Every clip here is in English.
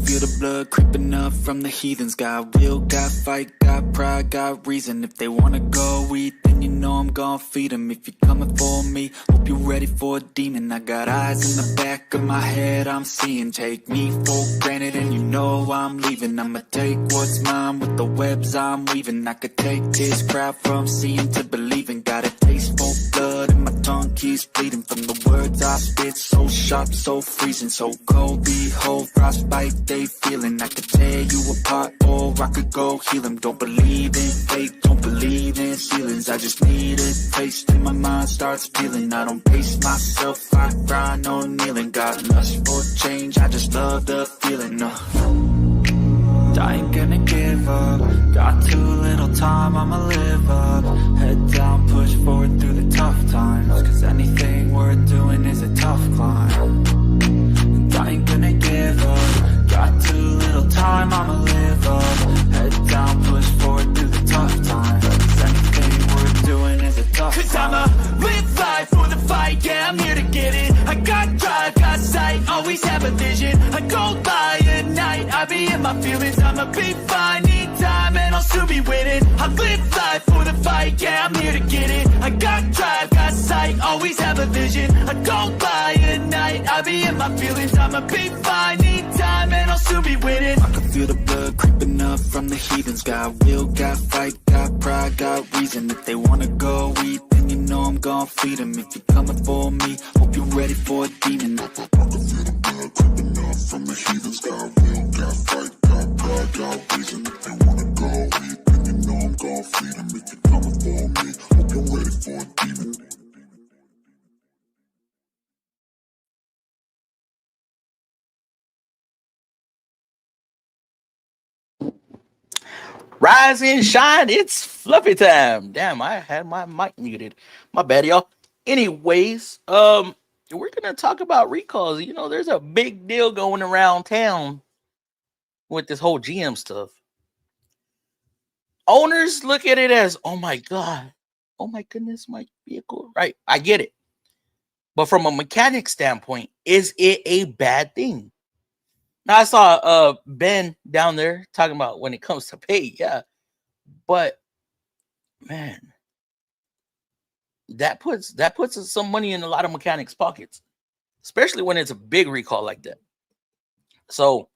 feel the blood creeping up from the heathens. Got will, got fight, got pride, got reason. If they wanna go eat, then you know I'm gon' feed them. If you're coming for me, hope you're ready for a demon. I got eyes in the back of my head, I'm seeing. Take me for granted and you know I'm leaving. I'ma take what's mine with the webs I'm weaving. I could take this crowd from seeing to believing. Got a taste for blood and my tongue keeps bleeding from the words I spit. So sharp, so freezing, so cold. Behold, frostbite they feeling. I could tear you apart or I could go heal them. Don't believe in fate, don't believe in ceilings. I just need a taste and my mind starts feeling. I don't pace myself, I grind on kneeling. Got lust for change, I just love the feeling. I ain't gonna give up. Got too little time, I'ma live up. Head down, push forward through the tough times. Cause anything worth doing is a tough climb. And I ain't gonna give up. Got too little time, I'ma live up. Head down, push forward through the tough times. Cause anything worth doing is a tough climb. Cause I'ma live life for the fight, yeah, I'm here to get it. I got drive, got sight, always have a vision. I go by at night, I be in my feelings. I'ma be fine, need time, and I'll soon be winning. I live life for the fight, yeah, I'm here to get it. I got drive, got sight, always have a vision. I go by at night, I be in my feelings. I'ma be fine, need time, and I'll soon be winning. I can feel the blood creeping up from the heathens. Got will, got fight, got pride, got reason. If they wanna go eat, then you know I'm gon' feed them. If you're coming for me, hope you're ready for a demon. I can feel the blood creeping up from the heathens. Got will, got fight, got pride, got reason. If they wanna go eat, then you know I'm gon' feed them. If you're coming for me, hope you're ready for a demon. Rise and shine, it's fluffy time. Damn, I had my mic muted. My bad, y'all. Anyways, we're gonna talk about recalls. You know, there's a big deal going around town with this whole GM stuff. Owners look at it as, oh my god, oh my goodness, my vehicle. Right, I get it. But from a mechanic standpoint, is it a bad thing? Now I saw Ben down there talking about when it comes to pay, yeah. But man, that puts some money in a lot of mechanics' pockets, especially when it's a big recall like that. So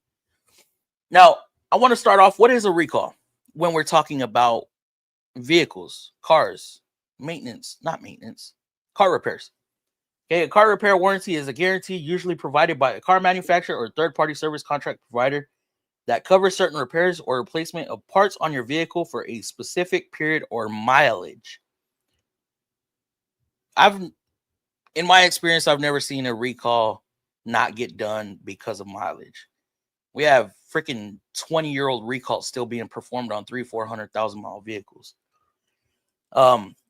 now I want to start off. What is a recall when we're talking about vehicles, cars, not maintenance, car repairs? Okay, a car repair warranty is a guarantee usually provided by a car manufacturer or third-party service contract provider that covers certain repairs or replacement of parts on your vehicle for a specific period or mileage. In my experience, I've never seen a recall not get done because of mileage. We have freaking 20-year-old recalls still being performed on 300,000-400,000 mile vehicles.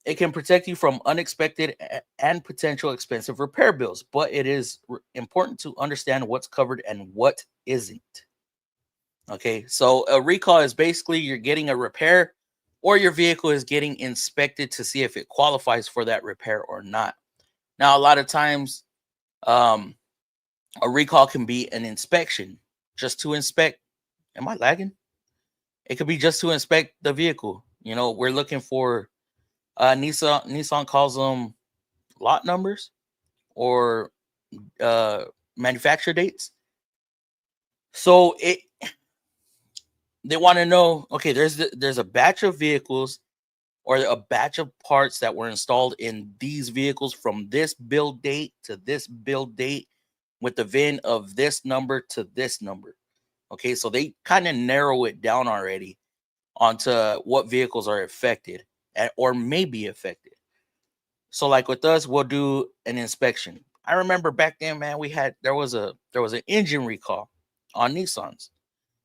It can protect you from unexpected and potential expensive repair bills, but it is important to understand what's covered and what isn't. Okay, so a recall is basically you're getting a repair or your vehicle is getting inspected to see if it qualifies for that repair or not. Now, a lot of times, a recall can be an inspection just to inspect. Am I lagging? It could be just to inspect the vehicle. You know, we're looking for Nissan calls them lot numbers or manufacturer dates. So they want to know, okay, there's a batch of vehicles or a batch of parts that were installed in these vehicles from this build date to this build date with the VIN of this number to this number. Okay, so they kind of narrow it down already onto what vehicles are affected or may be affected. So like with us, we'll do an inspection. I remember back then, man, there was an engine recall on Nissans.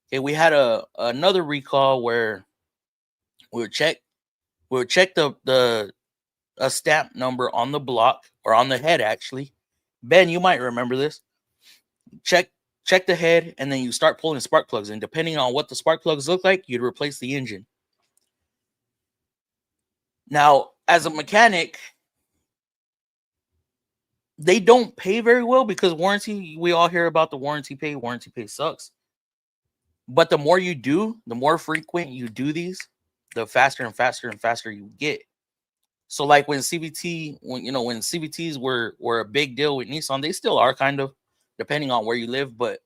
Okay, we had another recall where we would check the stamp number on the block or on the head. Actually, Ben, you might remember this. Check the head, and then you start pulling spark plugs, and depending on what the spark plugs look like, you'd replace the engine. Now, as a mechanic, they don't pay very well because warranty, we all hear about the warranty pay. Warranty pay sucks. But the more you do, the more frequent you do these, the faster and faster and faster you get. So like when CVT, when CVTs were a big deal with Nissan, they still are kind of, depending on where you live. But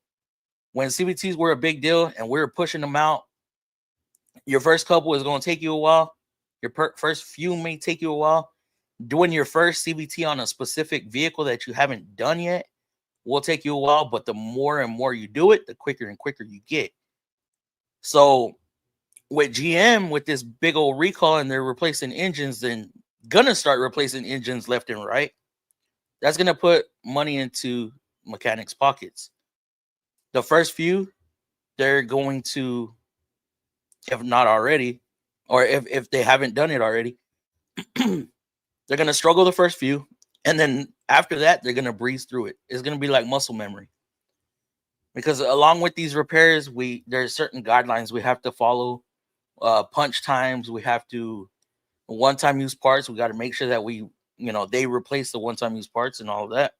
when CVTs were a big deal and we were pushing them out, your first couple is going to take you a while. Your first few may take you a while. Doing your first CVT on a specific vehicle that you haven't done yet will take you a while. But the more and more you do it, the quicker and quicker you get. So with GM, with this big old recall, and they're replacing engines, then gonna start replacing engines left and right. That's gonna put money into mechanics' pockets. The first few, they're going to, if not already, or if they haven't done it already, they're gonna struggle the first few, and then after that, they're gonna breeze through it. It's gonna be like muscle memory. Because along with these repairs, there's certain guidelines we have to follow. Punch times, we have to one-time use parts. We got to make sure that they replace the one-time use parts and all of that.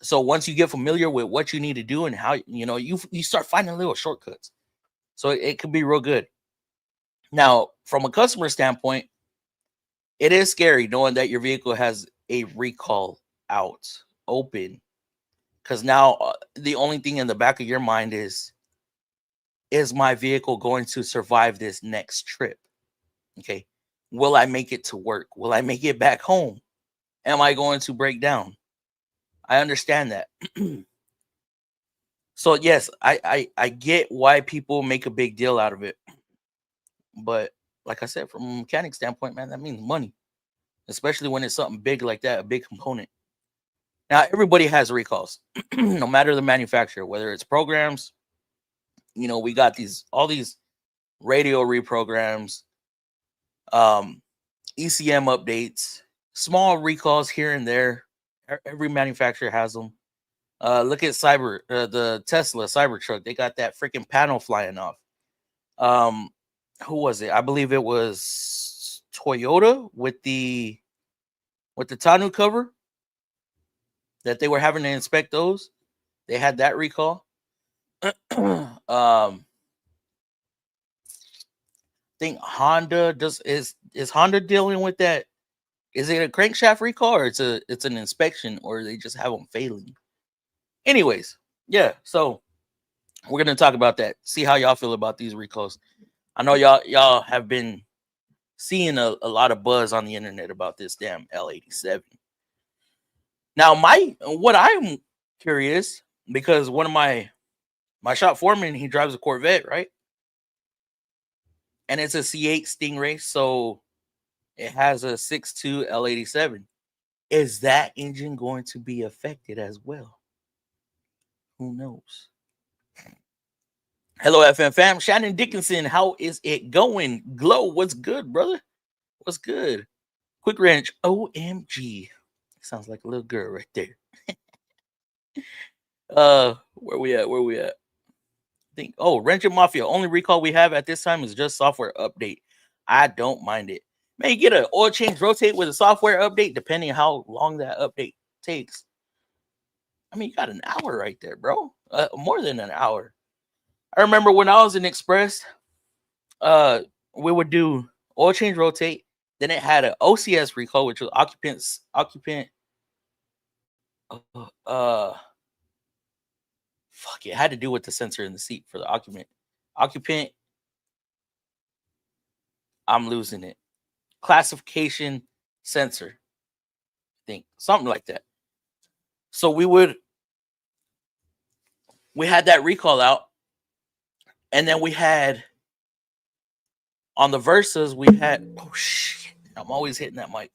So once you get familiar with what you need to do and how you start finding little shortcuts, so it could be real good. Now, from a customer standpoint, it is scary knowing that your vehicle has a recall out open, because now the only thing in the back of your mind is my vehicle going to survive this next trip? Okay. Will I make it to work? Will I make it back home? Am I going to break down? I understand that. So yes, I get why people make a big deal out of it. But like I said, from a mechanic standpoint, man, that means money. Especially when it's something big like that, a big component. Now, everybody has recalls, no matter the manufacturer, whether it's programs. We got all these radio reprograms, ECM updates, small recalls here and there. Every manufacturer has them. Look at the Tesla Cybertruck. They got that freaking panel flying off. Who was it? I believe it was Toyota with the tonneau cover that they were having to inspect those. They had that recall. I think Honda is Honda dealing with that? Is it a crankshaft recall, or it's an inspection, or they just have them failing? Anyways, yeah. So we're gonna talk about that. See how y'all feel about these recalls. I know y'all have been seeing a lot of buzz on the internet about this damn L87. Now, what I'm curious, because one of my shop foreman, he drives a Corvette, right? And it's a C8 Stingray, so it has a 6.2 L87. Is that engine going to be affected as well? Who knows? Hello, FMFAM. Shannon Dickinson, how is it going? Glow, what's good, brother? What's good? Quick Wrench, OMG. Sounds like a little girl right there. Where we at? I think, Wrenching Mafia. Only recall we have at this time is just software update. I don't mind it. Man, you get an oil change rotate with a software update, depending on how long that update takes. I mean, you got an hour right there, bro. More than an hour. I remember when I was in Express, we would do oil change rotate. Then it had an OCS recall, which was occupant. Fuck, it had to do with the sensor in the seat for the occupant. I'm losing it. Classification sensor. I think something like that. So we had that recall out, and then we had on the Versas, we had, oh shit, I'm always hitting that mic.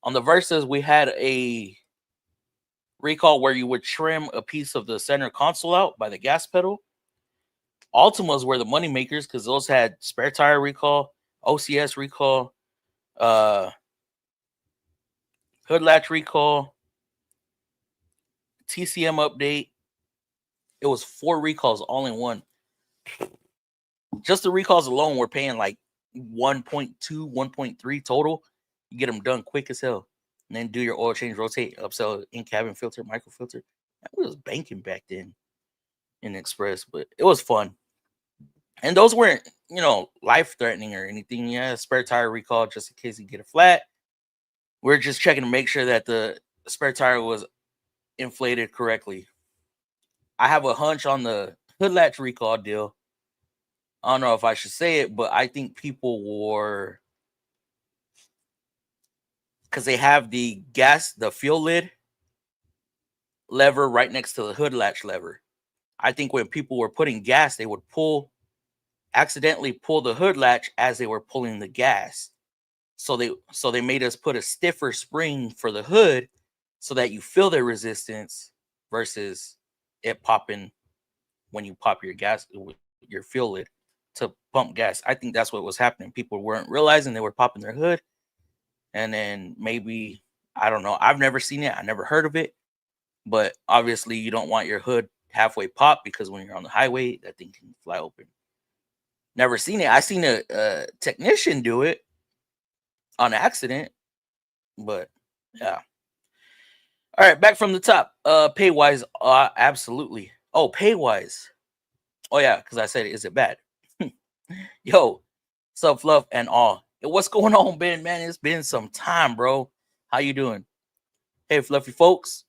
On the Versas, we had a recall where you would trim a piece of the center console out by the gas pedal. Altimas were the money makers because those had spare tire recall, OCS recall, hood latch recall, TCM update. It was 4 recalls all in one. Just the recalls alone, we're paying like 1.2, 1.3 total. You get them done quick as hell. And then do your oil change, rotate, upsell, in-cabin filter, microfilter. We was banking back then. in Express, but it was fun. And those weren't, you know, life threatening or anything. Yeah, spare tire recall just in case you get a flat. We're just checking to make sure that the spare tire was inflated correctly. I have a hunch on the hood latch recall deal. I don't know if I should say it, but I think people were, because they have the fuel lid lever right next to the hood latch lever. I think when people were putting gas, they would accidentally pull the hood latch as they were pulling the gas. So they made us put a stiffer spring for the hood so that you feel the resistance versus it popping when you pop your gas with your fuel lid to pump gas. I think that's what was happening. People weren't realizing they were popping their hood. And then maybe, I don't know. I've never seen it. I never heard of it. But obviously you don't want your hood halfway pop because when you're on the highway, that thing can fly open. Never seen it. I seen a technician do it on accident, but yeah. All right, back from the top. Pay wise, absolutely. Oh, pay wise. Oh yeah, because I said, is it bad? Yo, sub fluff and all. Hey, what's going on, Ben? Man, it's been some time, bro. How you doing? Hey, fluffy folks.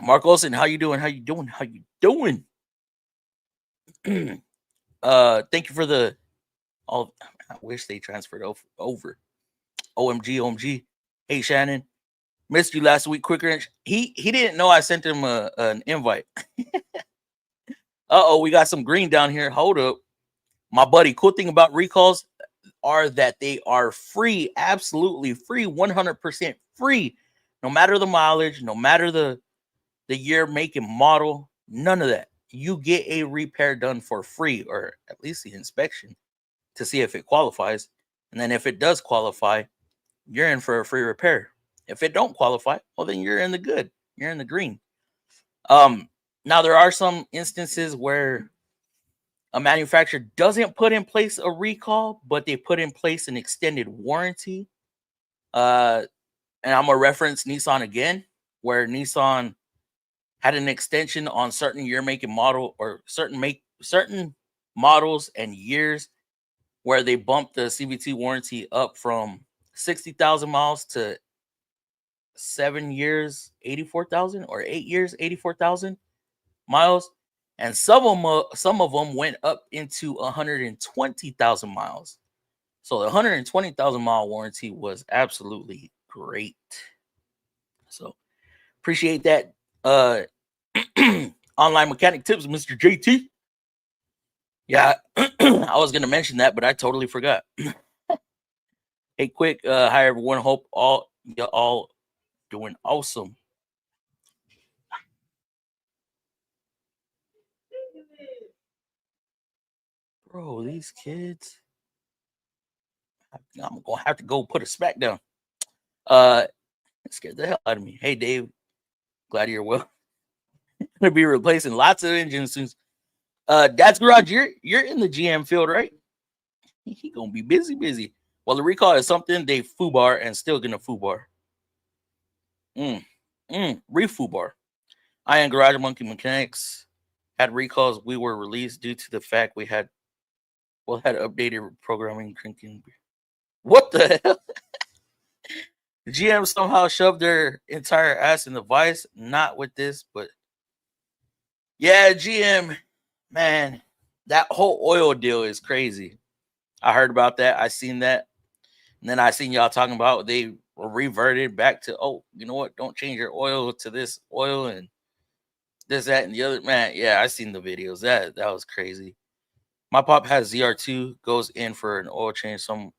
Mark Olsen, how you doing? How you doing? How you doing? Thank you for the. Oh, I wish they transferred over. OMG. Hey, Shannon. Missed you last week. Quicker. He didn't know I sent him an invite. Uh-oh, we got some green down here. Hold up. My buddy, cool thing about recalls are that they are free. Absolutely free. 100% free. No matter the mileage, no matter the year, make, and model. None of that. You get a repair done for free, or at least the inspection, to see if it qualifies. And then if it does qualify, you're in for a free repair. If it don't qualify, well, then you're in the good. You're in the green. Now there are some instances where a manufacturer doesn't put in place a recall, but they put in place an extended warranty. And I'm gonna reference Nissan again, where Nissan had an extension on certain year, make, and model, or certain models and years, where they bumped the CVT warranty up from 60,000 miles to 7 years, 84,000, or 8 years, 84,000 miles. And some of them went up into 120,000 miles. So the 120,000 mile warranty was absolutely great. So appreciate that. Online mechanic tips, Mr. JT. Yeah, I was gonna mention that, but I totally forgot. Hey, quick, hi everyone. Hope you're all doing awesome. Bro, these kids. I'm gonna have to go put a smack down. It scared the hell out of me. Hey, Dave. Glad you're well. Gonna be replacing lots of engines soon. Dad's Garage, you're in the GM field, right? He gonna be busy. Well, the recall is something they foobar and still gonna foobar. Refoobar. I am Garage Monkey Mechanics. Had recalls. We were released due to the fact we had updated programming drinking. What the hell? The GM somehow shoved their entire ass in the vice. Not with this, but yeah, GM, man, that whole oil deal is crazy. I heard about that. I seen that. And then I seen y'all talking about they were reverted back to, oh, you know what? Don't change your oil to this oil and this, that, and the other. Man, yeah, I seen the videos. That was crazy. My pop has ZR2, goes in for an oil change. Someone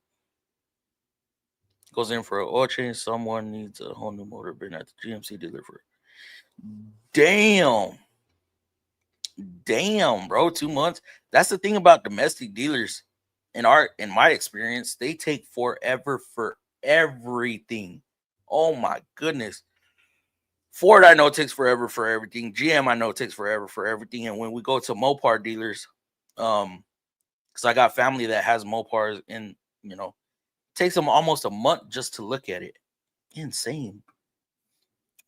needs a whole new motor, been at the GMC dealer for. Damn, bro, 2 months. That's the thing about domestic dealers. In my experience, they take forever for everything. Oh my goodness. Ford, I know, takes forever for everything. GM, I know, takes forever for everything. And when we go to MOPAR dealers, because I got family that has MOPARs, and it takes them almost a month just to look at it. Insane.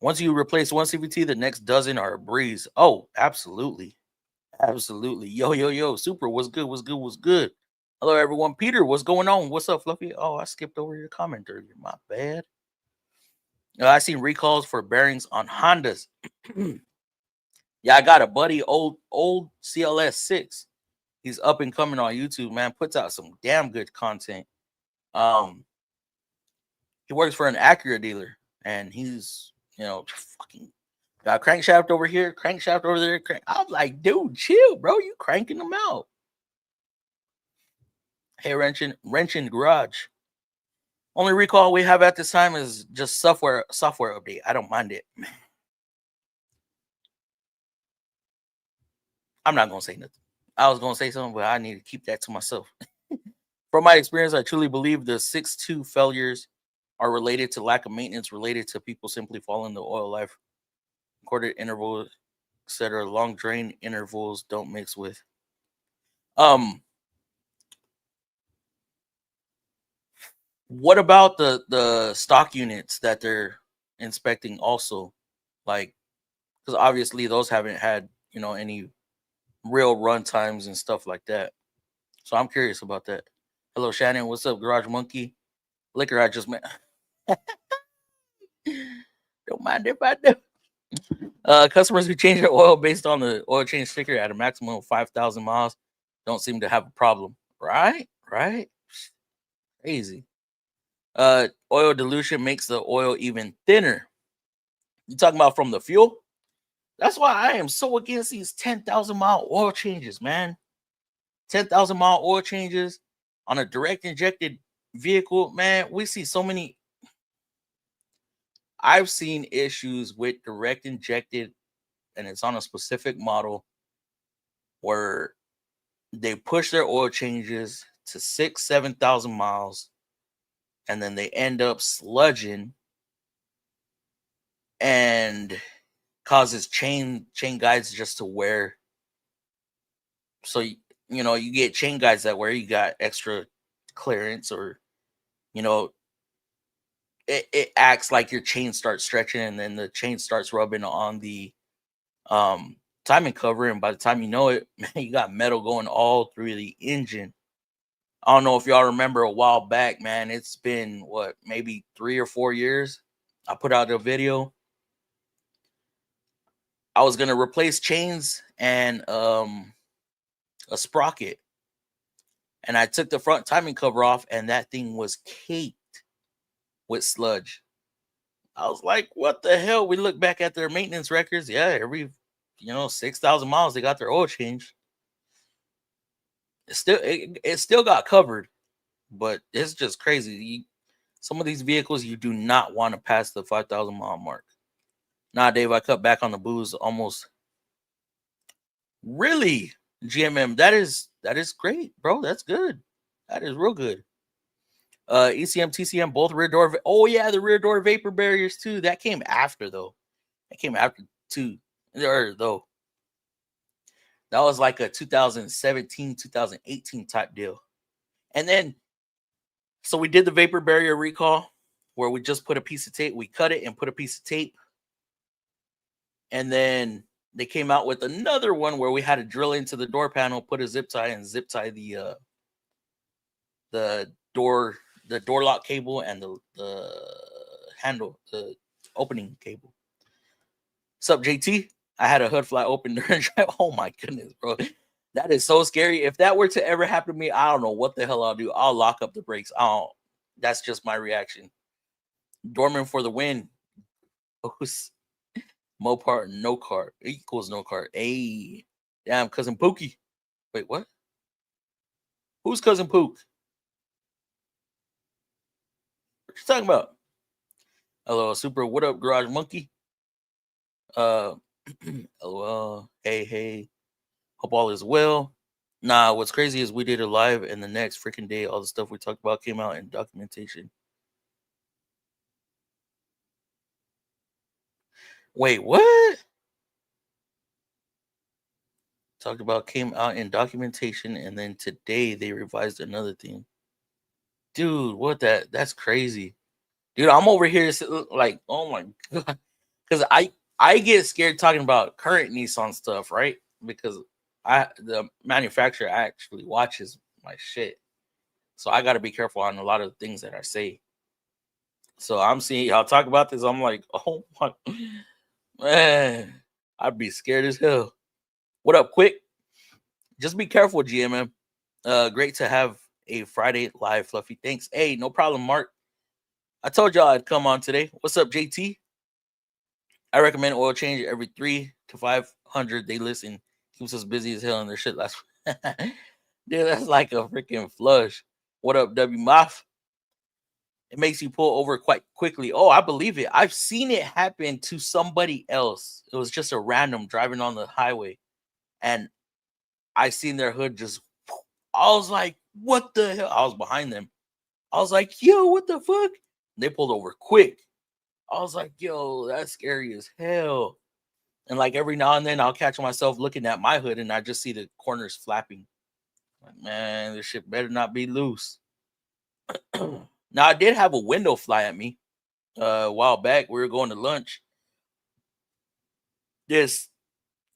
Once you replace one CVT, the next dozen are a breeze. Oh, absolutely. Absolutely. Yo, super. What's good? What's good? What's good? Hello, everyone. Peter, what's going on? What's up, Fluffy? Oh, I skipped over your comment earlier. My bad. I seen recalls for bearings on Hondas. Yeah, I got a buddy, old CLS 6. He's up and coming on YouTube, man. Puts out some damn good content. He works for an Acura dealer, and he's, fucking got crankshaft over here, crankshaft over there. I'm like, dude, chill, bro. You cranking them out. Hey, wrenching garage. Only recall we have at this time is just software update. I don't mind it. I'm not gonna say nothing. I was gonna say something, but I need to keep that to myself. From my experience, I truly believe the 6.2 failures are related to lack of maintenance, related to people simply following the oil life recorded intervals, etc. Long drain intervals don't mix with. What about the stock units that they're inspecting also? Like, because obviously those haven't had, any real run times and stuff like that. So I'm curious about that. Hello, Shannon. What's up, Garage Monkey? Liquor I just met. Don't mind if I do. Customers who change their oil based on the oil change sticker at a maximum of 5,000 miles don't seem to have a problem. Right? Crazy. Oil dilution makes the oil even thinner. You talking about from the fuel? That's why I am so against these 10,000 mile oil changes, man. 10,000 mile oil changes on a direct injected vehicle, man. We see so many. I've seen issues with direct injected, and it's on a specific model where they push their oil changes to 6,000-7,000 miles, and then they end up sludging and causes chain guides just to wear. So you get chain guides that wear, you got extra clearance, or it acts like your chain starts stretching, and then the chain starts rubbing on the timing cover, and by the time you know it, man, you got metal going all through the engine. I don't know if y'all remember a while back, man. It's been maybe 3 or 4 years. I put out a video. I was gonna replace chains and a sprocket, and I took the front timing cover off, and that thing was caked with sludge. I was like, what the hell? We look back at their maintenance records. Yeah, every 6,000 miles they got their oil changed. It still got covered, but it's just crazy. Some of these vehicles, you do not want to pass the 5,000 mile mark. Nah, Dave, I cut back on the booze almost. Really, GMM, that is great, bro. That's good. That is real good. ECM, TCM, both rear door. Oh yeah, the rear door vapor barriers too. That came after though. That came after too. Though. That was like a 2017, 2018 type deal. And then, so we did the vapor barrier recall where we just put a piece of tape. We cut it and put a piece of tape. And then they came out with another one where we had to drill into the door panel, put a zip tie, and zip tie the door lock cable and the handle, the opening cable. What's up, JT? I had a hood fly open during drive. Oh my goodness, bro. That is so scary. If that were to ever happen to me, I don't know what the hell I'll do. I'll lock up the brakes. That's just my reaction. Dorman for the win. MOPAR, no card equals no card. Hey, damn, cousin Pookie. Wait, what? Who's cousin Pook? What you talking about? Hello, super. What up, Garage Monkey? LOL. Hey. Hope all is well. Nah, what's crazy is we did it live, and the next freaking day, all the stuff we talked about came out in documentation. Wait, what? Talked about came out in documentation, and then today they revised another thing. Dude, what that's crazy. Dude, I'm over here like, oh my god. Because I get scared talking about current Nissan stuff, right? Because the manufacturer actually watches my shit, so I got to be careful on a lot of things that I say. So I'm seeing y'all talk about this. I'm like, oh my man, I'd be scared as hell. What up, Quick? Just be careful, GMM. Great to have a Friday live, Fluffy. Thanks. Hey, no problem, Mark. I told y'all I'd come on today. What's up, JT? I recommend oil change every 300 to 500. They listen. Keeps us busy as hell and their shit last. Dude, that's like a freaking flush. What up, W Moff? It makes you pull over quite quickly. Oh, I believe it. I've seen it happen to somebody else. It was just a random driving on the highway, and I seen their hood just. I was like, "What the hell?" I was behind them. I was like, "Yo, what the fuck?" They pulled over quick. I was like, "Yo, that's scary as hell." And like every now and then, I'll catch myself looking at my hood, and I just see the corners flapping. Like, man, this shit better not be loose. Now, I did have a window fly at me a while back. We were going to lunch. This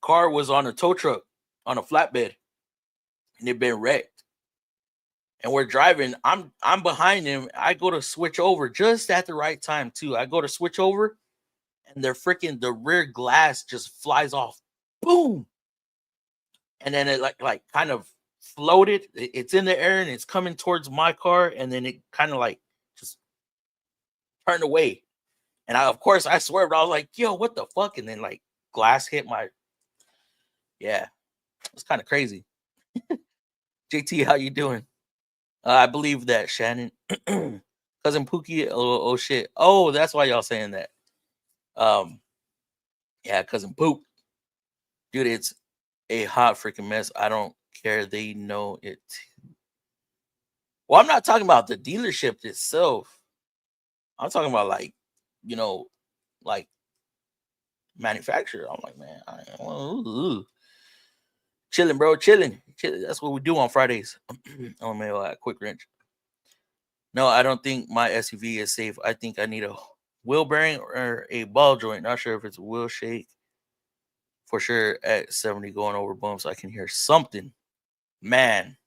car was on a tow truck on a flatbed, and it'd been wrecked. And we're driving. I'm behind him. I go to switch over just at the right time too. I go to switch over, and the rear glass just flies off. Boom. And then it like kind of floated. It's in the air and it's coming towards my car, and then it kind of like just turned away. And of course I swerved. I was like, yo, what the fuck? And then like glass hit my, yeah, it's kind of crazy. JT, how you doing? I believe that, Shannon. Cousin Pookie, oh shit. Oh, that's why y'all saying that. Yeah, Cousin Pook. Dude, it's a hot freaking mess. I don't care. They know it too. Well, I'm not talking about the dealership itself. I'm talking about like, like manufacturer. I'm like, man, chilling, bro, chilling. That's what we do on Fridays. Oh man, a quick wrench. No, I don't think my SUV is safe. I think I need a wheel bearing or a ball joint. Not sure if it's a wheel shake. For sure, at 70 going over bumps, I can hear something. Man,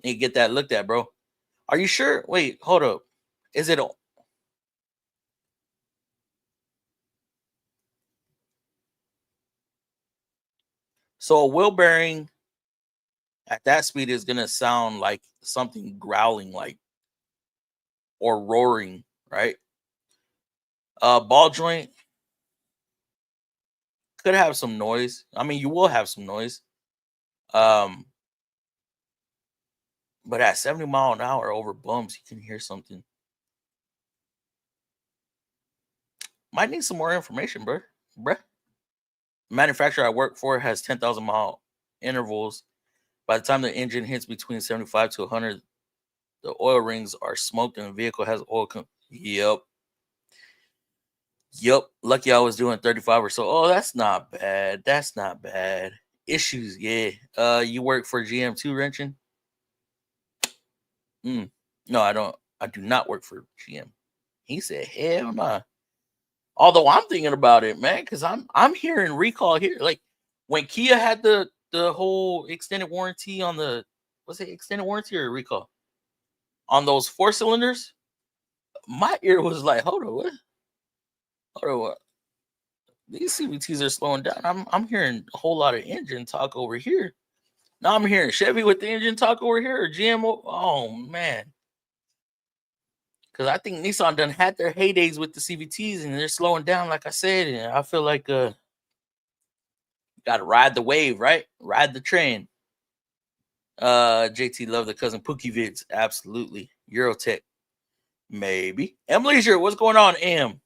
need to get that looked at, bro. Are you sure? Wait, hold up. Is it a... So a wheel bearing at that speed is going to sound like something growling, like, or roaring, right? Ball joint could have some noise. I mean, you will have some noise. But at 70 mile an hour over bumps, you can hear something. Might need some more information, bruh. The manufacturer I work for has 10,000 mile intervals. By the time the engine hits between 75 to 100, the oil rings are smoked and the vehicle has oil. Yep. Lucky I was doing 35 or so. Oh, that's not bad. That's not bad. Issues, yeah. You work for GM too, wrenching? No, I don't. I do not work for GM. He said, hell nah. Although I'm thinking about it, man, because I'm hearing recall here. Like when Kia had the whole extended warranty on the, was it extended warranty or recall on those 4 cylinders? My ear was like, hold on, what? Hold on, what? These CVTs are slowing down. I'm hearing a whole lot of engine talk over here. Now I'm hearing Chevy with the engine talk over here, or GMO. Oh man, because I think Nissan done had their heydays with the CVTs, and they're slowing down, like I said. And I feel like got to ride the wave, right? Ride the train. JT love the Cousin Pookie vids. Absolutely. Eurotech. Maybe. M Leisure, what's going on, M?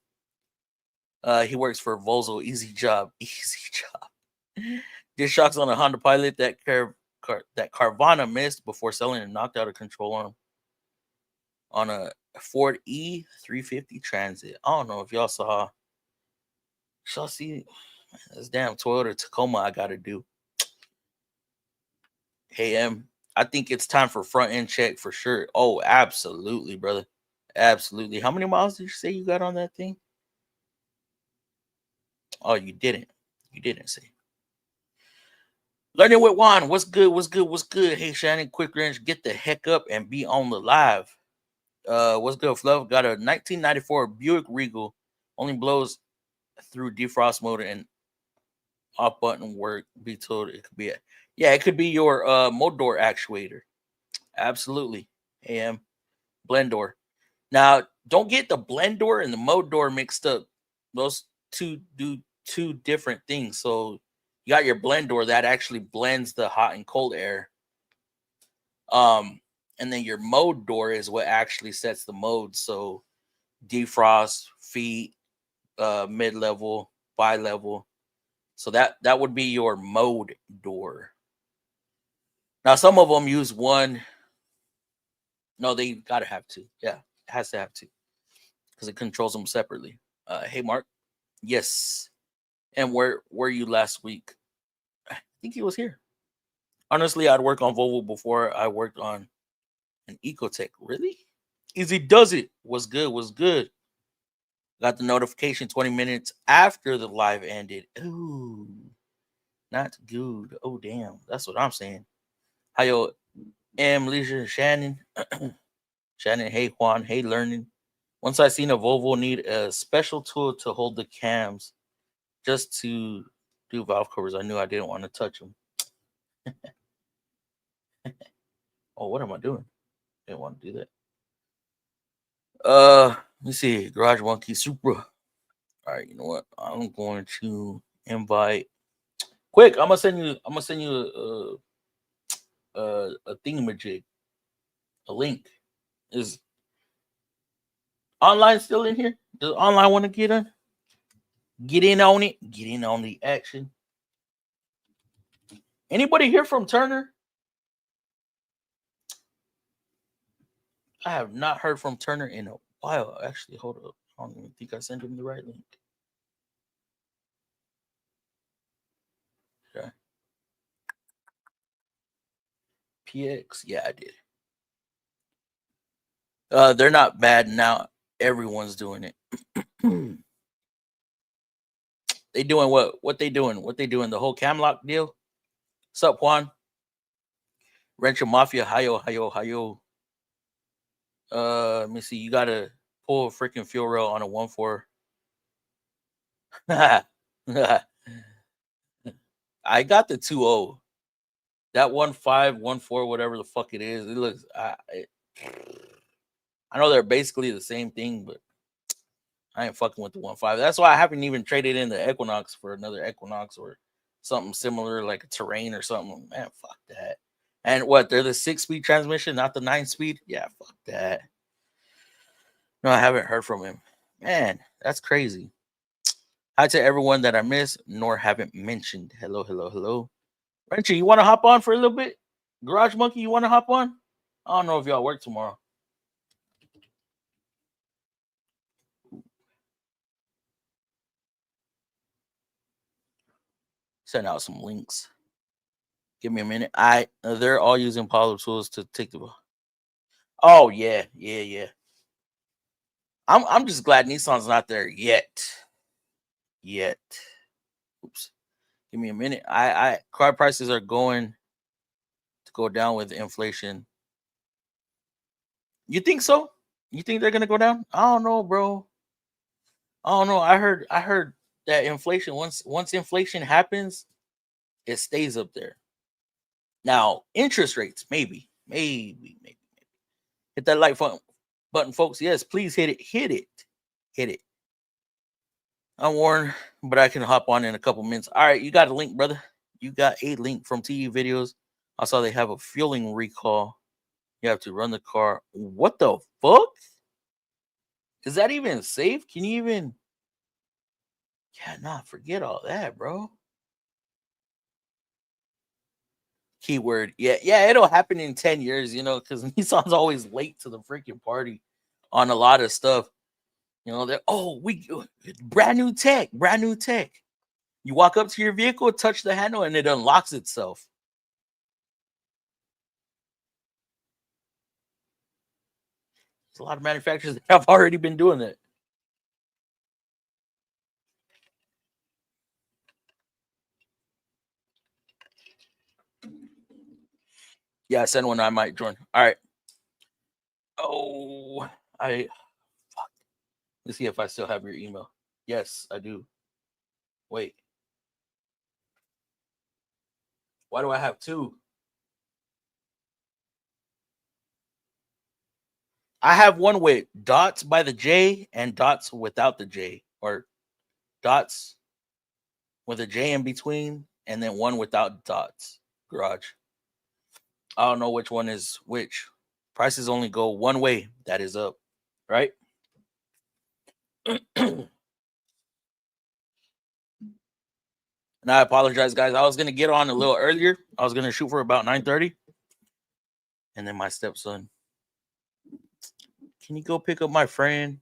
He works for Volvo. Easy job. Easy job. Did shocks on a Honda Pilot that Carvana missed before selling and knocked out a control arm on a Ford E350 Transit. I don't know if y'all saw. Y'all see this damn Toyota Tacoma I gotta do. Hey, M, I think it's time for front end check for sure. Oh, absolutely, brother. Absolutely. How many miles did you say you got on that thing? Oh, you didn't. You didn't say. Learning with Juan. What's good? What's good? What's good? Hey, Shannon, quick range. Get the heck up and be on the live. What's good, Fluff? Got a 1994 Buick Regal. Only blows through defrost mode and off button work. Be told it could be it could be your motor actuator. Absolutely. AM blend door. Now, don't get the blend door and the mode door mixed up. Those two do two different things. So you got your blend door that actually blends the hot and cold air. And then your mode door is what actually sets the mode. So defrost, feet, mid-level, bi-level. So that would be your mode door. Now, some of them use one. No, they gotta have two. Yeah, it has to have two because it controls them separately. Hey, Mark. Yes. And where were you last week? I think he was here. Honestly, I'd work on Volvo before I worked on an Ecotech. Really? Easy does it. Was good. Was good. Got the notification 20 minutes after the live ended. Ooh, not good. Oh, damn. That's what I'm saying. Hi, yo, Leisure, Shannon. Shannon, hey, Juan. Hey, Learning. Once I seen a Volvo need a special tool to hold the cams just to do valve covers, I knew I didn't want to touch them. Oh, what am I doing? Didn't want to do that. Let me see. Garage Monkey Supra. All right, you know what? I'm going to invite. Quick, I'm gonna send you a thingamajig, a link. Is online still in here? Does online want to get in? Get in on it. Get in on the action. Anybody here from Turner? I have not heard from Turner in a while. Actually, hold up. I don't even think I sent him the right link. Okay. PX, yeah, I did. They're not bad now. Everyone's doing it. They doing what? What they doing? What they doing? The whole Camlock deal? Sup, Juan? Rancho Mafia, hiyo. Let me see. You gotta pull a freaking fuel rail on a 1.4. I got the 2.0. That 1.5, 1.4, whatever the fuck it is. It looks. I know they're basically the same thing, but I ain't fucking with the 1.5. That's why I haven't even traded in the Equinox for another Equinox or something similar, like a Terrain or something. Man, fuck that. And what? They're the 6-speed transmission, not the 9-speed? Yeah, fuck that. No, I haven't heard from him. Man, that's crazy. Hi to everyone that I missed nor haven't mentioned. Hello, hello, hello. Renchi, you want to hop on for a little bit? Garage Monkey, you want to hop on? I don't know if y'all work tomorrow. Send out some links. Give me a minute. They're all using Power Tools to take the. Oh yeah. I'm just glad Nissan's not there yet. Oops. Give me a minute. Car prices are going to go down with inflation. You think so? You think they're gonna go down? I don't know, bro. I don't know. I heard that inflation once inflation happens, it stays up there. Now, interest rates, maybe. Hit that like button, folks. Yes, please hit it. I'm Warren, but I can hop on in a couple minutes. All right, you got a link, brother. You got a link from TE Videos. I saw they have a fueling recall. You have to run the car. What the fuck? Is that even safe? Can you even? Yeah, nah, forget all that, bro. Keyword. Yeah, it'll happen in 10 years, because Nissan's always late to the freaking party on a lot of stuff. They're brand new tech. You walk up to your vehicle, touch the handle, and it unlocks itself. There's a lot of manufacturers that have already been doing that. Yeah, send one. I might join. All right. Oh, fuck. Let's see if I still have your email. Yes, I do. Wait. Why do I have two? I have one with dots by the J and dots without the J, or dots with a J in between, and then one without dots. Garage. I don't know which one is which. Prices only go one way. That is up, right? And I apologize, guys. I was gonna get on a little earlier. I was gonna shoot for about 9:30, and then my stepson, can you go pick up my friend?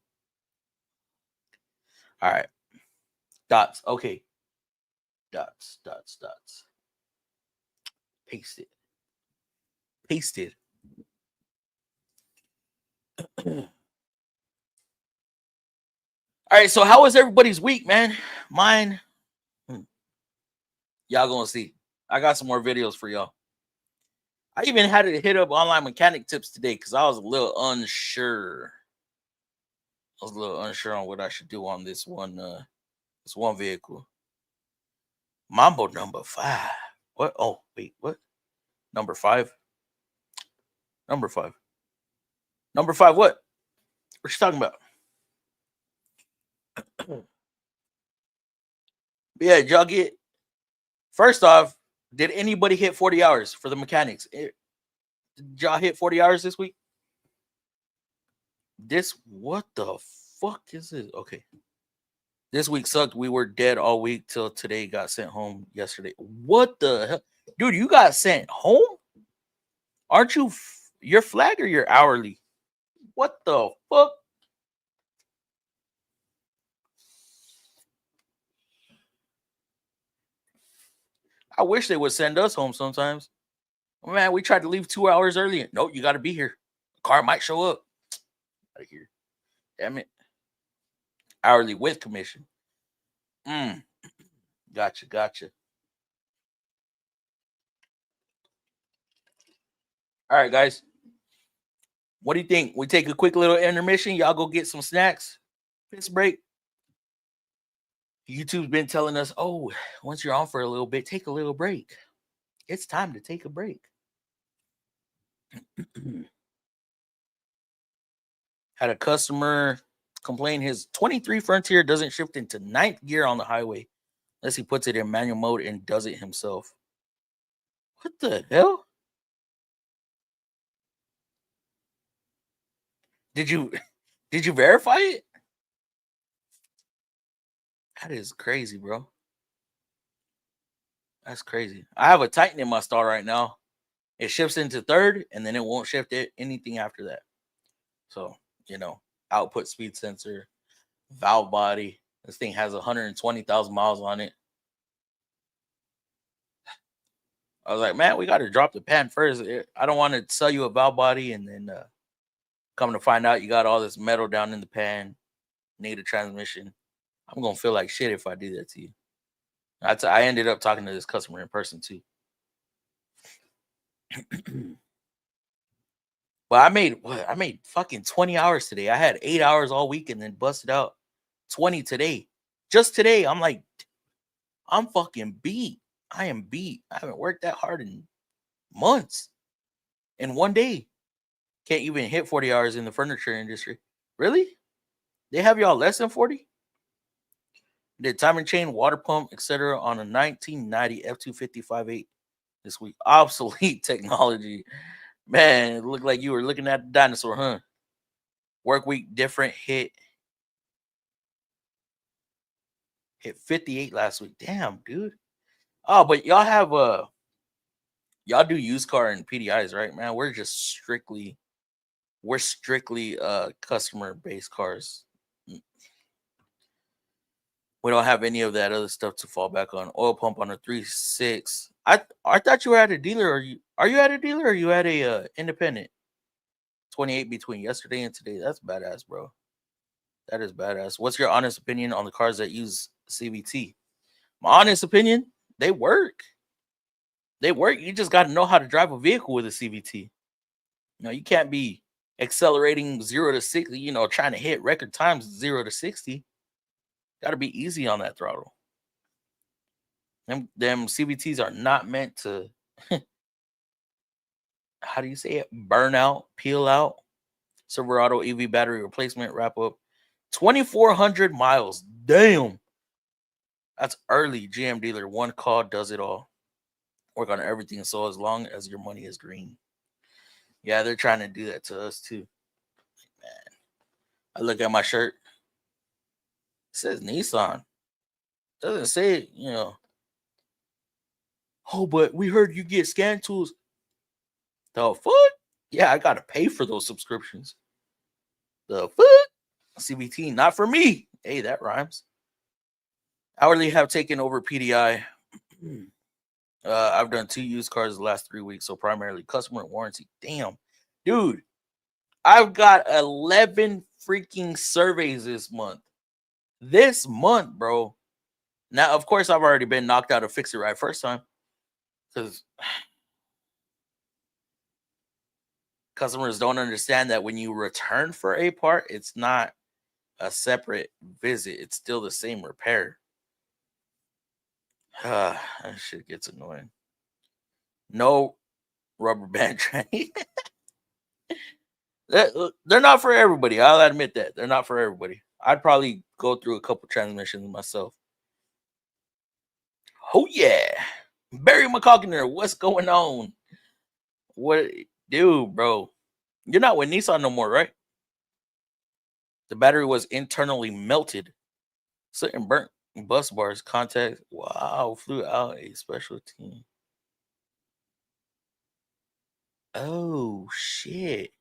All right, dots. Okay, dots. Paste it. All right, so how was everybody's week, man? Mine, y'all gonna see. I got some more videos for y'all. I even had to hit up online mechanic tips today because I was a little unsure. On what I should do on this one vehicle. Mambo number 5. What? Oh, wait, what? Number 5? Number 5. Number 5, what? What you talking about? Yeah, did y'all get... First off, did anybody hit 40 hours for the mechanics? Did y'all hit 40 hours this week? What the fuck is this? Okay. This week sucked. We were dead all week till today. Got sent home yesterday. What the hell? Dude, you got sent home? Aren't you... Your flag or your hourly? What the fuck? I wish they would send us home sometimes. Man, we tried to leave 2 hours early. Nope, you got to be here. The car might show up. Out of here. Damn it. Hourly with commission. Gotcha. All right, guys. What do you think? We take a quick little intermission. Y'all go get some snacks. Piss break. YouTube's been telling us, oh, once you're on for a little bit, take a little break. It's time to take a break. Had a customer complain his 23 Frontier doesn't shift into 9th gear on the highway unless he puts it in manual mode and does it himself. What the hell? Did you verify it? That is crazy, bro. That's crazy. I have a Titan in my stall right now. It shifts into 3rd, and then it won't shift it anything after that. So, output speed sensor, valve body. This thing has 120,000 miles on it. I was like, man, we got to drop the pan first. I don't want to sell you a valve body and then come to find out you got all this metal down in the pan, need a transmission. I'm going to feel like shit if I do that to you. I ended up talking to this customer in person too. But I made fucking 20 hours today. I had 8 hours all week and then busted out 20 today. Just today, I'm like, I'm fucking beat. I am beat. I haven't worked that hard in months. In one day. Can't even hit 40 hours in the furniture industry. Really? They have y'all less than 40? Did timing chain, water pump, etc. on a 1990 F-250 this week. Obsolete technology. Man, it looked like you were looking at the dinosaur, huh? Work week different. Hit 58 last week. Damn, dude. Oh, but y'all have y'all do used car and PDIs, right, man? We're strictly customer based cars. We don't have any of that other stuff to fall back on. Oil pump on a 3.6. I thought you were at a dealer. Are you at a dealer or are you at a independent? 28 between yesterday and today. That's badass, bro. That is badass. What's your honest opinion on the cars that use CVT? My honest opinion, they work. They work. You just got to know how to drive a vehicle with a CVT. You know, you can't be accelerating 0 to 60, you know, trying to hit record times 0 to 60. Got to be easy on that throttle. Them CVTs are not meant to, how do you say it? Burn out, peel out. Silverado EV battery replacement wrap up 2,400 miles. Damn. That's early. GM dealer. One call does it all. Work on everything. So as long as your money is green. Yeah, they're trying to do that to us too. Man. I look at my shirt. It says Nissan. Doesn't say, you know. Oh, but we heard you get scan tools. The fuck? Yeah, I gotta pay for those subscriptions. The fuck? CBT, not for me. Hey, that rhymes. Hourly have taken over PDI. I've done 2 used cars the last 3 weeks, so primarily customer warranty. Damn, dude, I've got 11 freaking surveys this month. This month, bro. Now, of course, I've already been knocked out of Fix It Right first time because customers don't understand that when you return for a part, it's not a separate visit. It's still the same repair. That shit gets annoying. No rubber band train. They're not for everybody. I'll admit that. They're not for everybody. I'd probably go through a couple transmissions myself. Oh, yeah. Barry McCockner, what's going on? What, dude, bro? You're not with Nissan no more, right? The battery was internally melted. Certain burnt bus bars, contact. Wow, flew out a special team. Oh, shit.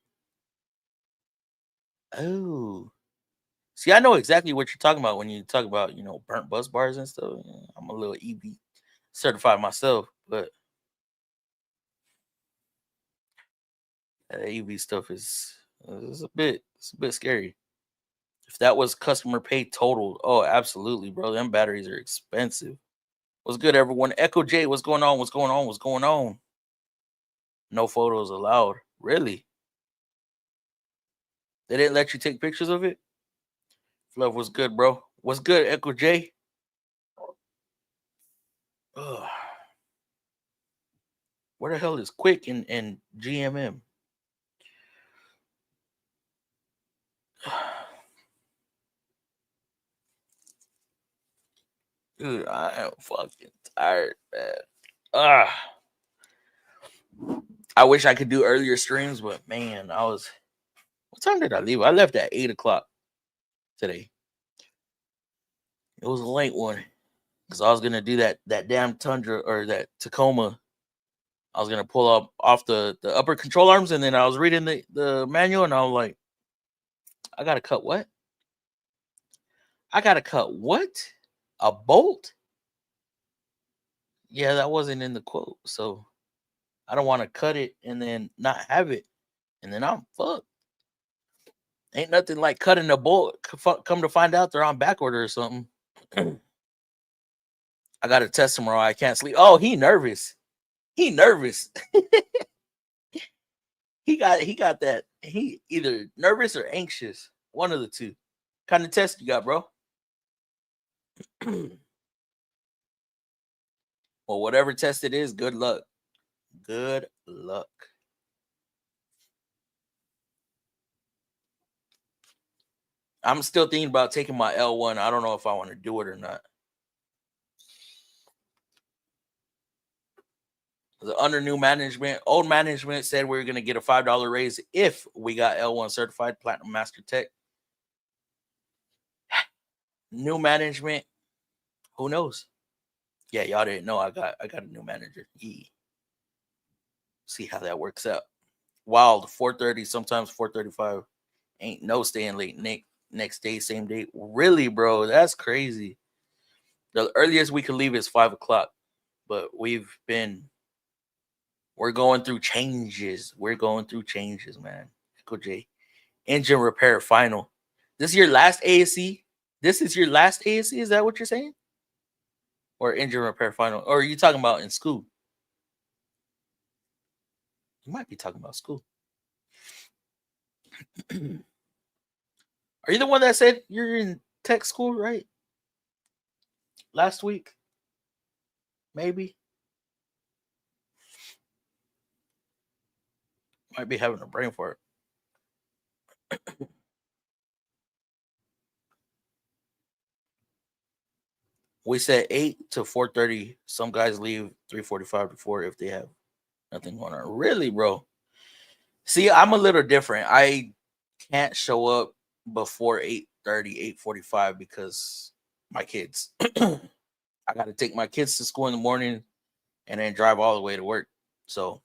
Oh. See, I know exactly what you're talking about when you talk about, you know, burnt bus bars and stuff. I'm a little EV certified myself, but that EV stuff is a bit scary. If that was customer pay total, oh, absolutely, bro. Them batteries are expensive. What's good, everyone? Echo J, what's going on? What's going on? What's going on? No photos allowed. Really? They didn't let you take pictures of it? Love, what's good, bro? What's good, Echo J? Ugh. Where the hell is Quick and GMM? Dude, I am fucking tired, man. I wish I could do earlier streams, but man, what time did I leave? I left at 8 o'clock today. It was a late one because I was gonna do that damn Tundra or that Tacoma. I was gonna pull up off the upper control arms, and then I was reading the manual, and I was like, I gotta cut what? I gotta cut what? A bolt? Yeah, that wasn't in the quote, so I don't want to cut it and then not have it, and then I'm fucked. Ain't nothing like cutting a bolt. Come to find out, they're on back order or something. I got a test tomorrow. I can't sleep. Oh, he nervous. He nervous. he got that. He either nervous or anxious. One of the two. Kind of test you got, bro? Well, whatever test it is, good luck. Good luck. I'm still thinking about taking my L1. I don't know if I want to do it or not. Under new management, old management said we were going to get a $5 raise if we got L1 certified Platinum Master Tech. New management, who knows? Yeah, y'all didn't know I got a new manager. Yeah. See how that works out. Wild 4:30, sometimes 4:35. Ain't no staying late. Next day, same day. Really, bro? That's crazy. The earliest we could leave is 5 o'clock, but we're going through changes. We're going through changes, man. Echo J. Engine repair final. This is your last ASC? This is your last ASC? Is that what you're saying? Or engine repair final? Or are you talking about in school? You might be talking about school. Are you the one that said you're in tech school, right? Last week? Maybe. Might be having a brain fart. We said 8 to 4:30. Some guys leave 3:45 to 4 if they have nothing going on. Really, bro? See, I'm a little different. I can't show up before 8:30, 8:45 because my kids. I got to take my kids to school in the morning and then drive all the way to work. So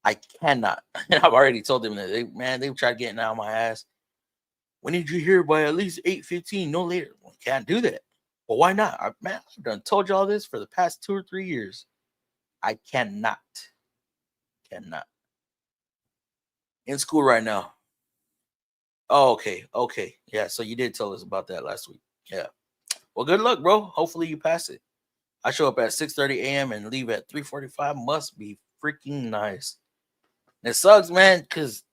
I cannot. And I've already told them that they've tried getting out of my ass. We need you here by at least 8:15, no later. Well, can't do that. Well, why not? I've done told you all this for the past 2 or 3 years. I cannot. Cannot. In school right now. Oh, okay. Okay. Yeah, so you did tell us about that last week. Yeah. Well, good luck, bro. Hopefully you pass it. I show up at 6:30 a.m. and leave at 3:45. Must be freaking nice. And it sucks, man, because,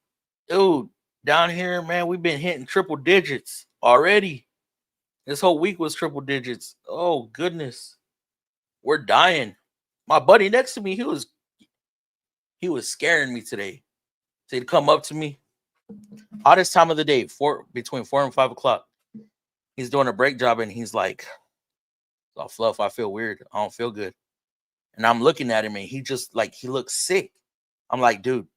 dude, down here, man, we've been hitting triple digits already. This whole week was triple digits. Oh, goodness. We're dying. My buddy next to me, he was scaring me today. So he'd come up to me. Hottest time of the day, between 4 and 5 o'clock. He's doing a brake job and he's like, "Oh, Fluff, I feel weird. I don't feel good." And I'm looking at him and he just like, he looks sick. I'm like, dude,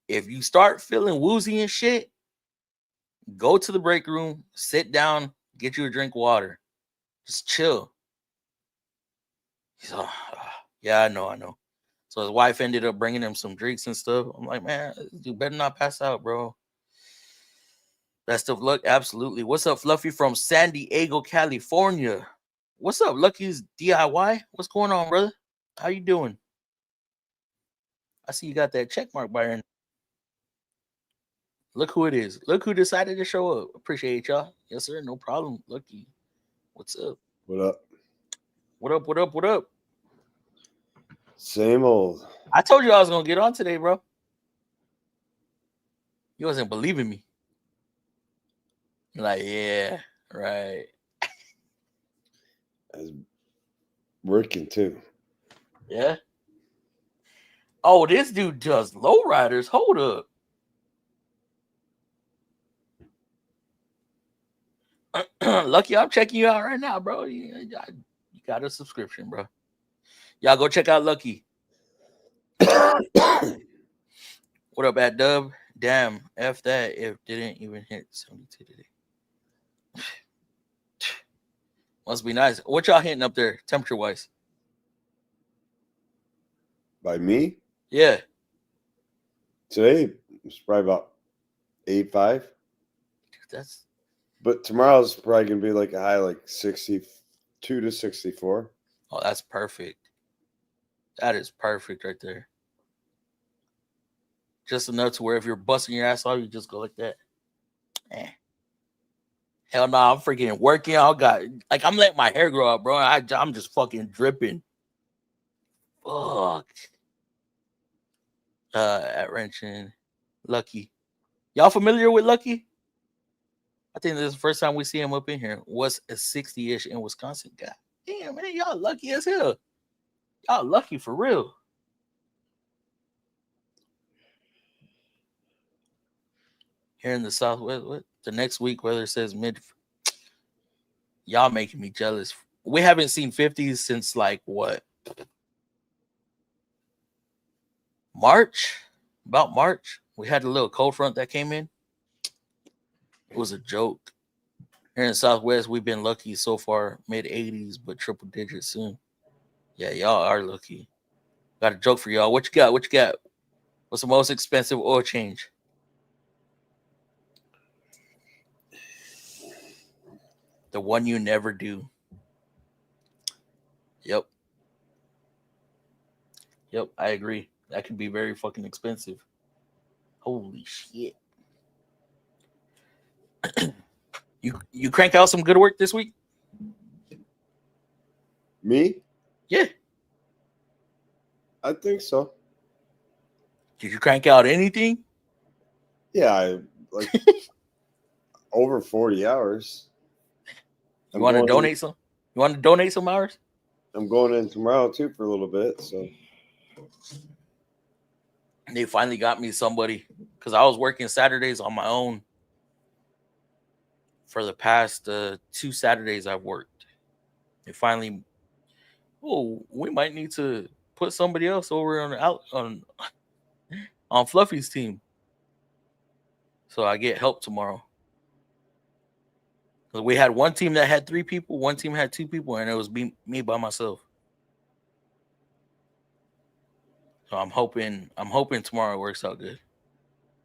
if you start feeling woozy and shit, go to the break room, sit down, get you a drink of water. Just chill. He's like, yeah, I know. So his wife ended up bringing him some drinks and stuff. I'm like, man, you better not pass out, bro. Best of luck, absolutely. What's up, Fluffy from San Diego, California? What's up, Lucky's DIY? What's going on, brother? How you doing? I see you got that check mark by your. Look who it is. Look who decided to show up. Appreciate y'all. Yes, sir. No problem. Lucky. What's up? What up? What up? Same old. I told you I was going to get on today, bro. You wasn't believing me. You're like, yeah, right. I was working too. Yeah. Oh, this dude does lowriders. Hold up. Lucky, I'm checking you out right now, bro. You got a subscription, bro. Y'all go check out Lucky. What up, at Dub? Damn, F that if didn't even hit 72 today. Must be nice. What y'all hitting up there, temperature-wise? By me? Yeah. Today it's probably about 85. That's. But tomorrow's probably gonna be like a high, like 62 to 64. Oh, that's perfect. That is perfect right there. Just enough to where if you're busting your ass off, you just go like that. Hell no, I'm freaking working. I'm letting my hair grow out, bro. I'm just fucking dripping. Fuck. At wrenching, Lucky. Y'all familiar with Lucky? I think this is the first time we see him up in here. Was a 60-ish in Wisconsin. God damn, man, y'all lucky as hell. Y'all lucky for real. Here in the Southwest, what the next week weather says mid. Y'all making me jealous. We haven't seen 50s since like what? March? About March. We had a little cold front that came in. It was a joke. Here in the Southwest, we've been lucky so far, mid 80s, but triple digits soon. Yeah, y'all are lucky. Got a joke for y'all. What you got? What's the most expensive oil change? The one you never do. Yep, I agree. That could be very fucking expensive. Holy shit. You crank out some good work this week? Me? Yeah. I think so. Did you crank out anything? Yeah, I like over 40 hours. You want to donate some? You want to donate some hours? I'm going in tomorrow too for a little bit. So They finally got me somebody because I was working Saturdays on my own for the past 2 Saturdays I've worked. They finally, we might need to put somebody else over on Fluffy's team, so I get help tomorrow. We had one team that had 3 people, one team had 2 people, and it was me by myself. So I'm hoping tomorrow works out good.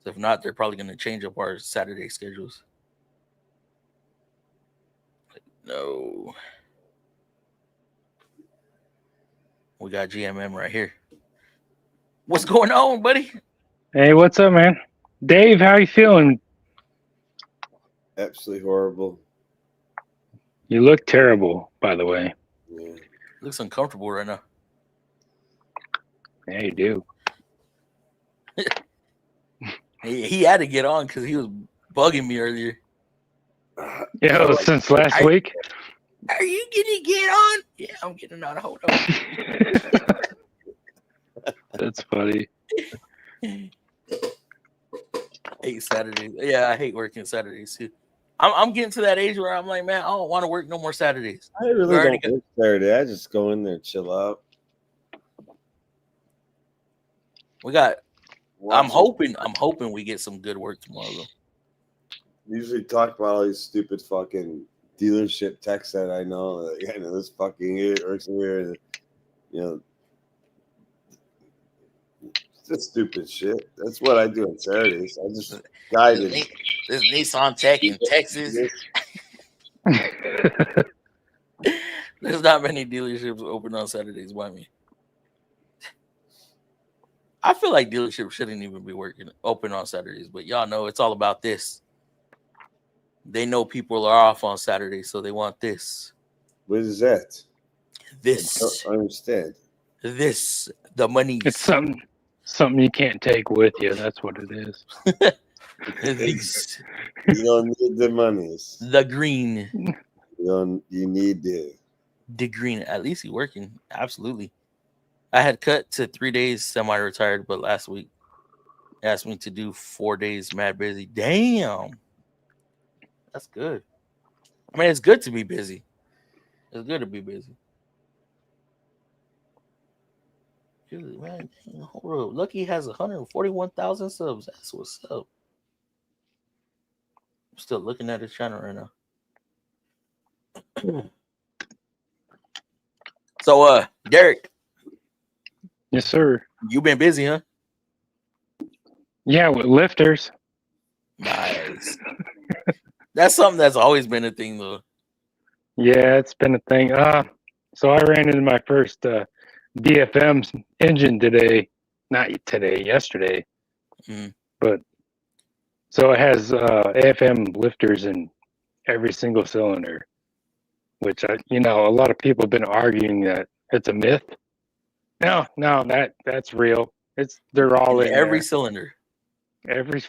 So if not, they're probably going to change up our Saturday schedules. No. We got GMM right here. What's going on, buddy? Hey, what's up, man? Dave, how you feeling? absolutely horrible. You look terrible, by the way. Yeah. Looks uncomfortable right now. Yeah, you do. He had to get on because he was bugging me earlier. Yeah, like, since last week. Are you gonna get on? Yeah, I'm getting on. Hold on. That's funny. Hate Saturdays. Yeah, I hate working Saturdays too. I'm getting to that age where I'm like, man, I don't want to work no more Saturdays. I really don't work Saturday. I just go in there, chill out. We got. I'm hoping we get some good work tomorrow though. Usually talk about all these stupid fucking dealership techs that I know. Like, I know this fucking idiot works here, and you know, just stupid shit. That's what I do on Saturdays. I just guided. This Nissan Tech in Texas. There's not many dealerships open on Saturdays by me. I feel like dealerships shouldn't even be open on Saturdays, but y'all know it's all about this. They know people are off on Saturdays, so they want this. What is that? This. I don't understand. This. The money. It's something you can't take with you. That's what it is. This. You don't need the monies. The green. You need the green. At least he's working. Absolutely. I had cut to 3 days semi-retired, but last week asked me to do 4 days mad busy. Damn. That's good. I mean, it's good to be busy. It's good to be busy. Dude, man, hold up. Lucky has 141,000 subs. That's what's up. I'm still looking at his channel right now. So, Derek. Yes, sir. You been busy, huh? Yeah, with lifters. Nice. That's something that's always been a thing, though. Yeah, it's been a thing. So I ran into my first DFM engine today. Not today, yesterday. Mm. But so it has AFM lifters in every single cylinder, which a lot of people have been arguing that it's a myth. No, that's real. They're all in every there. cylinder. Every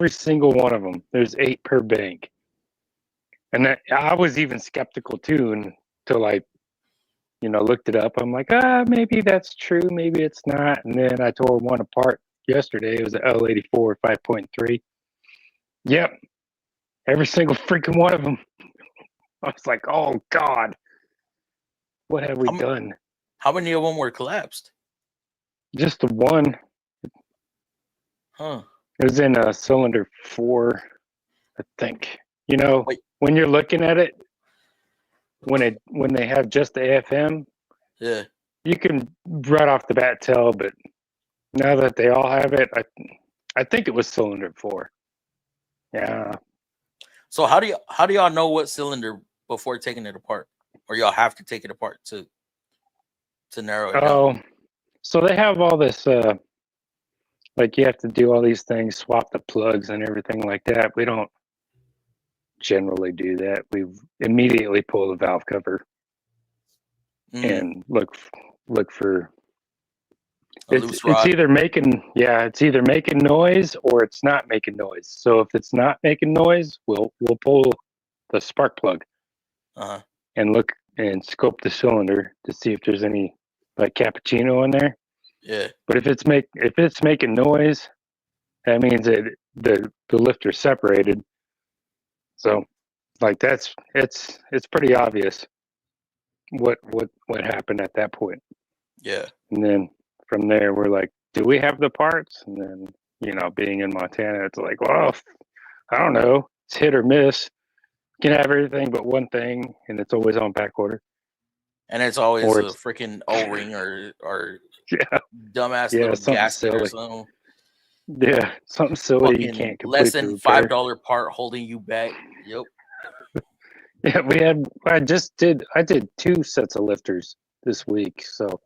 single one of them. There's 8 per bank. And I was even skeptical too until I, looked it up. I'm like, maybe that's true, maybe it's not. And then I tore one apart yesterday. It was an L84 5.3. Yep. Every single freaking one of them. I was like, oh God, what have we done? How many of them were collapsed? Just the one. Huh. It was in cylinder 4, I think. Wait. When you're looking at it, when they have just the AFM, yeah, you can right off the bat tell. But now that they all have it, I think it was cylinder 4. Yeah. So how do y'all know what cylinder before taking it apart, or y'all have to take it apart to narrow it down? Oh, so they have all this. Like you have to do all these things, swap the plugs and everything like that. We don't generally do that. We immediately pull the valve cover and look for loose rod. It's either making noise or it's not making noise. So if it's not making noise, we'll pull the spark plug and look and scope the cylinder to see if there's any like cappuccino in there. Yeah. But if it's making noise, that means that the lifter's separated. So like it's pretty obvious what happened at that point. Yeah. And then from there we're like, do we have the parts? And then, you know, being in Montana, it's like, well, I don't know. It's hit or miss. You can have everything but one thing, and it's always on back order. And it's always a freaking O-ring or yeah, dumbass little gasket silly. or something. Yeah, something silly Fucking you can't complete. less than $5 part holding you back. Yep. Yeah, I did 2 sets of lifters this week. So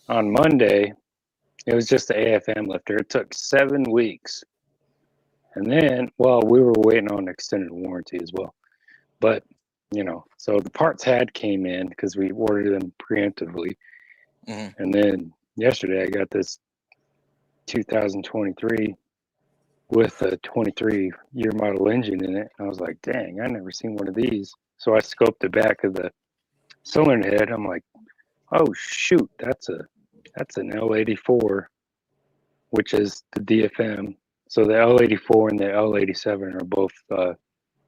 on Monday, it was just the AFM lifter. It took 7 weeks. And then, well, we were waiting on extended warranty as well. But, you know, so the parts came in because we ordered them preemptively. Mm-hmm. And then yesterday I got this 2023 with a 23 year model engine in it. And I was like, dang, I never seen one of these. So I scoped the back of the cylinder head. I'm like, oh shoot, that's an L84, which is the DFM. So the L84 and the L87 are both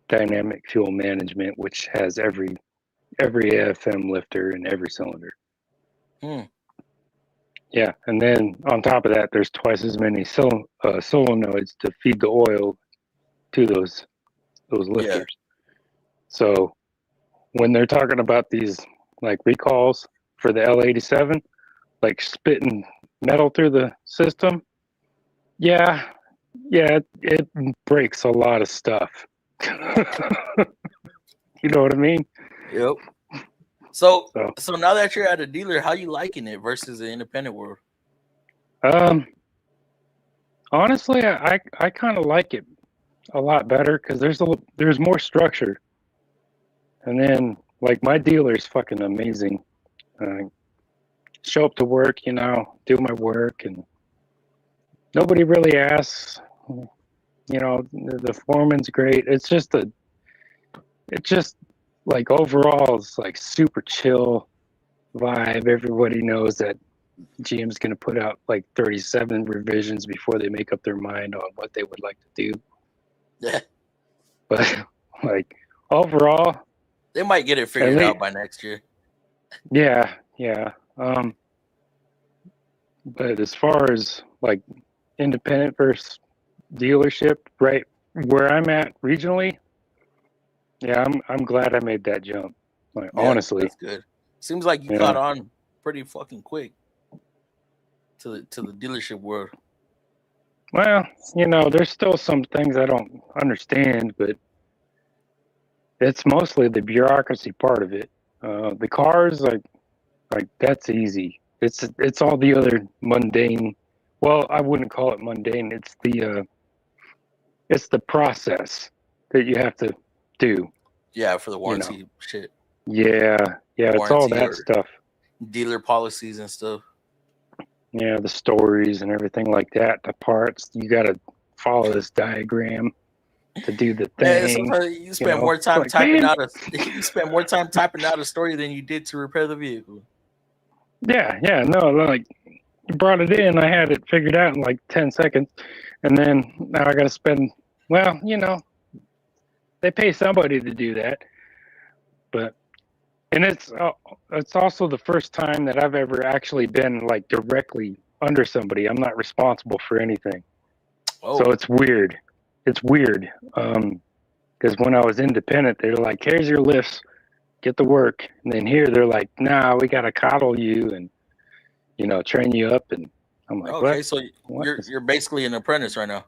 dynamic fuel management, which has every AFM lifter in every cylinder. Yeah, and then on top of that, there's twice as many solenoids to feed the oil to those lifters. Yeah. So when they're talking about these like recalls for the L87, like spitting metal through the system, yeah, it breaks a lot of stuff. You know what I mean? Yep. So now that you're at a dealer, how you liking it versus the independent world? Honestly, I kind of like it a lot better because there's more structure. And then like my dealer is fucking amazing. Show up to work, you know, do my work, and nobody really asks. You know, the foreman's great. It's just like overall, it's like super chill vibe. Everybody knows that GM's going to put out like 37 revisions before they make up their mind on what they would like to do. Yeah. But like overall, they might get it figured out by next year. Yeah. But as far as like independent versus dealership, right where I'm at regionally, yeah, I'm glad I made that jump. Like honestly, that's good. Seems like you caught on pretty fucking quick to the dealership world. Well, you know, there's still some things I don't understand, but it's mostly the bureaucracy part of it. The cars, like that's easy. It's all the other mundane. Well, I wouldn't call it mundane. It's the process that you have to do. Yeah, for the warranty shit. Yeah, it's all that stuff. Dealer policies and stuff. Yeah, the stories and everything like that. The parts, you got to follow this diagram to do the thing. You spend more time typing out a story than you did to repair the vehicle. Yeah, no, like you brought it in, I had it figured out in like 10 seconds, and then now I got to spend. Well, you know, they pay somebody to do that, and it's also the first time that I've ever actually been like directly under somebody. I'm not responsible for anything. Oh. So it's weird. Because when I was independent, they're like, here's your lifts, get to work. And then here they're like, nah, we got to coddle you and, you know, train you up. And I'm like, okay, what? So you're basically an apprentice right now.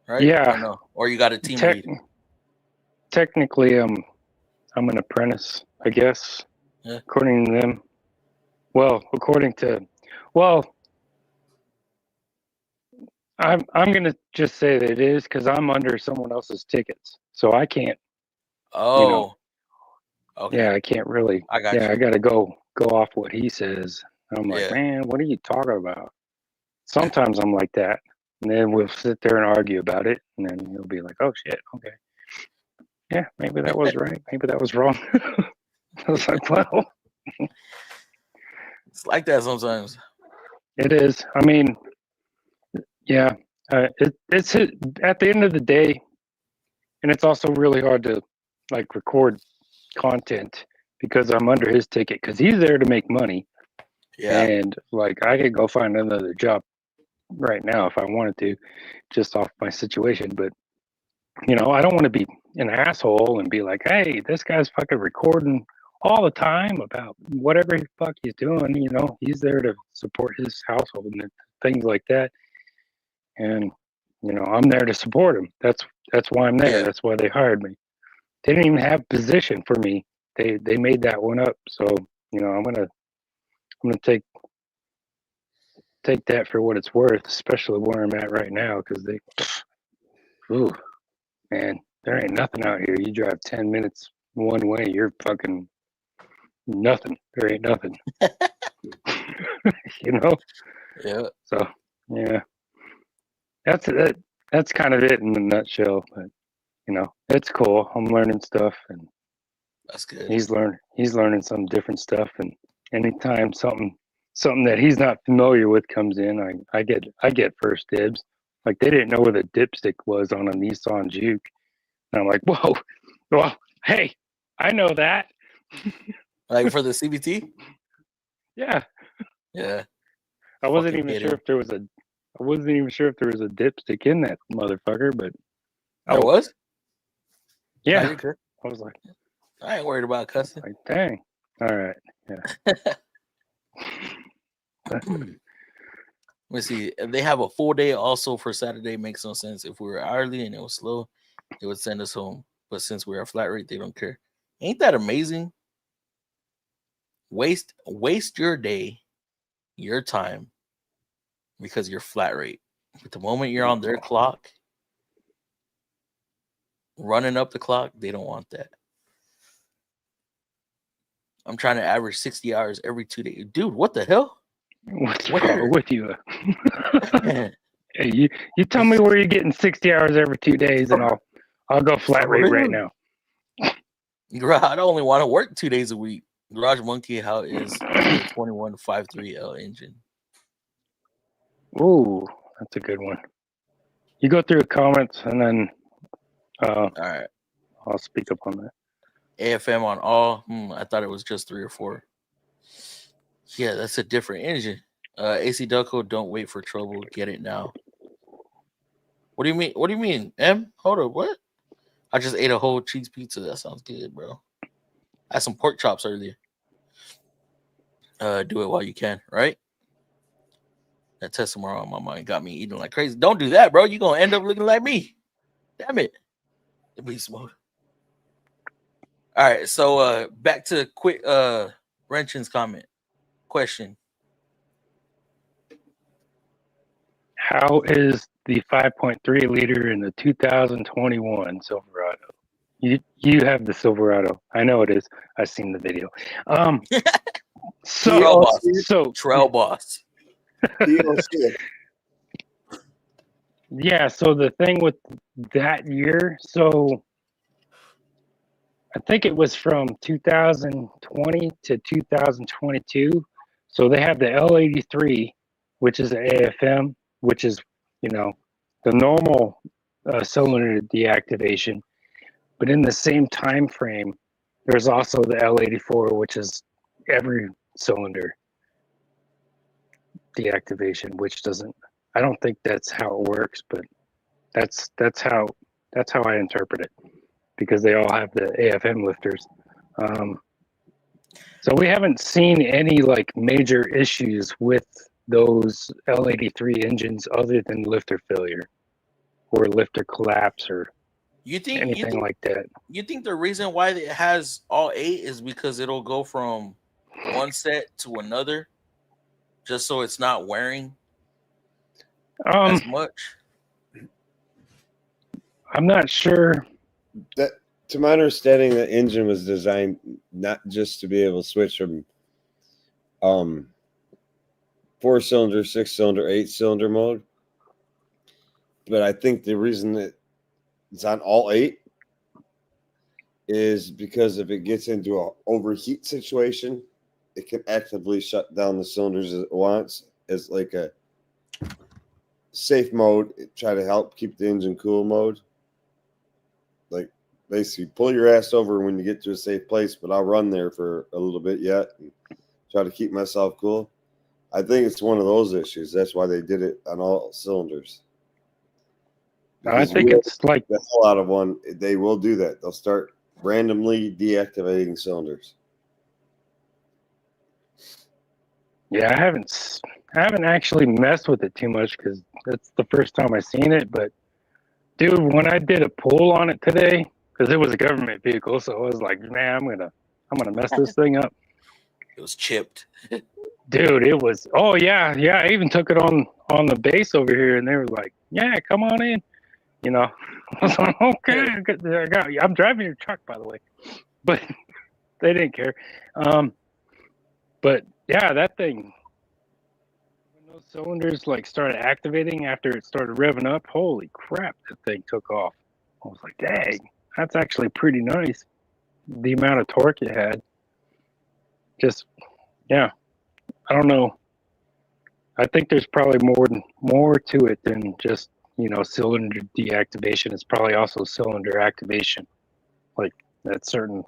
Right? Yeah. Or you got a team lead. Technically, I'm an apprentice, I guess. Yeah. According to them. Well, I'm gonna just say that it is because I'm under someone else's tickets, so I can't. Oh. You know, okay. Yeah, I can't really. I got to go off what he says. And I'm like, Yeah. man, what are you talking about? Sometimes I'm like that. And then we'll sit there and argue about it. And then he'll be like, oh, shit, okay. Yeah, maybe that was right. Maybe that was wrong. I was like, well. It's like that sometimes. It is. I mean, yeah. It's at the end of the day, and it's also really hard to like record content because I'm under his ticket because he's there to make money. Yeah. And like I could go find another job right now if I wanted to, just off my situation. But you know, I don't want to be an asshole and be like, hey, this guy's fucking recording all the time about whatever the fuck he's doing. You know, he's there to support his household and things like that. And you know, I'm there to support him. That's why I'm there. Yeah. That's why they hired me. They didn't even have position for me. They made that one up. So you know, I'm gonna take that for what it's worth, especially where I'm at right now, because ooh, man, there ain't nothing out here. You drive 10 minutes one way, you're fucking nothing. There ain't nothing. You know? Yeah. So yeah. That's kind of it in a nutshell. But you know, it's cool. I'm learning stuff and That's good. he's learning some different stuff, and anytime something that he's not familiar with comes in, I get first dibs. Like they didn't know where the dipstick was on a Nissan Juke. And I'm like, whoa, well, hey, I know that. Like for the CBT? Yeah. Yeah. I wasn't Fucking even sure if there was a dipstick in that motherfucker, but There was? yeah. No, you're good. I was like, I ain't worried about cussing. like, dang. All right. Yeah. Let me see. If they have a full day also for Saturday, makes no sense. If we were hourly and it was slow, they would send us home. But since we're a flat rate, they don't care. Ain't that amazing? Waste your day, your time, because you're flat rate. But the moment you're on their clock, running up the clock, they don't want that. I'm trying to average 60 hours every 2 days. Dude, what the hell? What's Where? wrong with you? Hey, you tell me where you're getting 60 hours every 2 days, and I'll go flat rate right now. I only want to work 2 days a week. Garage Monkey, how is the 2153L engine? Ooh, that's a good one. You go through the comments, and then All right. I'll speak up on that. AFM on all. I thought it was just 3 or 4. Yeah, that's a different engine. AC Ducko, don't wait for trouble. Get it now. What do you mean? What do you mean, M? Hold up, what? I just ate a whole cheese pizza. That sounds good, bro. I had some pork chops earlier. Do it while you can, right? That test tomorrow on my mind got me eating like crazy. Don't do that, bro. You're gonna end up looking like me. Damn it. The beast mode. All right, so back to quick Wrenchin's comment. Question. How is the 5.3 liter in the 2021 Silverado? You have the Silverado. I know it is. I've seen the video. Trail boss. Yeah, so the thing with that year, so I think it was from 2020 to 2022. So they have the L83, which is an AFM, which is, you know, the normal cylinder deactivation. But in the same time frame, there's also the L84, which is every cylinder deactivation, which doesn't. I don't think that's how it works, but that's how I interpret it, because they all have the AFM lifters. So we haven't seen any like major issues with those L83 engines other than lifter failure or lifter collapse or anything like that. You think the reason why it has all 8 is because it'll go from one set to another, just so it's not wearing as much? I'm not sure. That, to my understanding, the engine was designed not just to be able to switch from 4-cylinder, 6-cylinder, 8-cylinder mode. But I think the reason that it's on all 8 is because if it gets into an overheat situation, it can actively shut down the cylinders as it wants as like a safe mode. Try to help keep the engine cool mode. Like basically pull your ass over when you get to a safe place, but I'll run there for a little bit yet and try to keep myself cool. I think it's one of those issues. That's why they did it on all cylinders. I think it's like the hell out of one. They will do that. They'll start randomly deactivating cylinders. Yeah, I haven't actually messed with it too much because that's the first time I've seen it. But dude, when I did a pull on it today, because it was a government vehicle, so I was like, man, I'm gonna mess this thing up. It was chipped. Dude, it was. Oh yeah. I even took it on the base over here, and they were like, "Yeah, come on in." You know, I was like, "Okay, I'm driving your truck, by the way," but they didn't care. But yeah, that thing, when those cylinders like started activating after it started revving up, holy crap, that thing took off. I was like, dang, that's actually pretty nice. The amount of torque it had. Just, yeah, I don't know. I think there's probably more to it than just, cylinder deactivation. It's probably also cylinder activation. Like at certain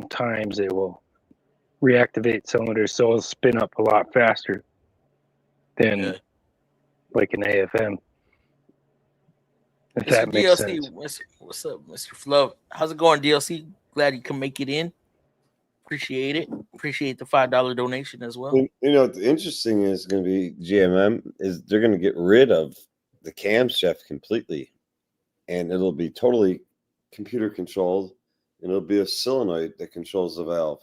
times it will reactivate cylinders, so it'll spin up a lot faster than like an AFM. If that makes sense. What's up, Mr. Fluff? How's it going, DLC? Glad you can make it in. Appreciate it. Appreciate the $5 donation as well. What's interesting is going to be GMM is they're going to get rid of the camshaft completely, and it'll be totally computer controlled, and it'll be a solenoid that controls the valve.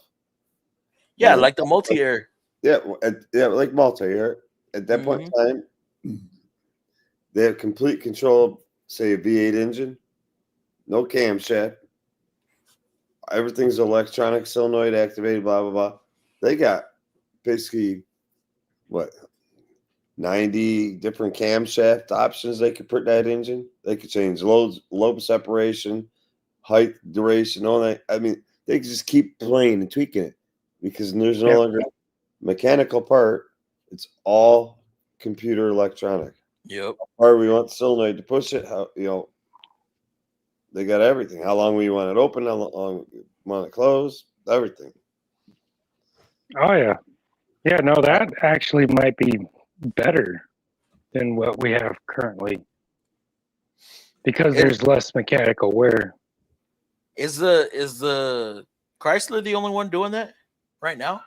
Yeah, like the multi-air. Yeah, like multi-air. At that point in time, they have complete control of, say, a V8 engine, no camshaft. Everything's electronic, solenoid activated, blah, blah, blah. They got basically, 90 different camshaft options they could put in that engine. They could change lobe separation, height, duration, all that. I mean, they could just keep playing and tweaking it because there's no longer mechanical part. It's all computer electronic. Yep. Or we want the solenoid to push it, they got everything. How long we want it open, how long we want it closed, everything. Oh, yeah. Yeah, no, that actually might be better than what we have currently because there's less mechanical wear. Is the Chrysler the only one doing that right now?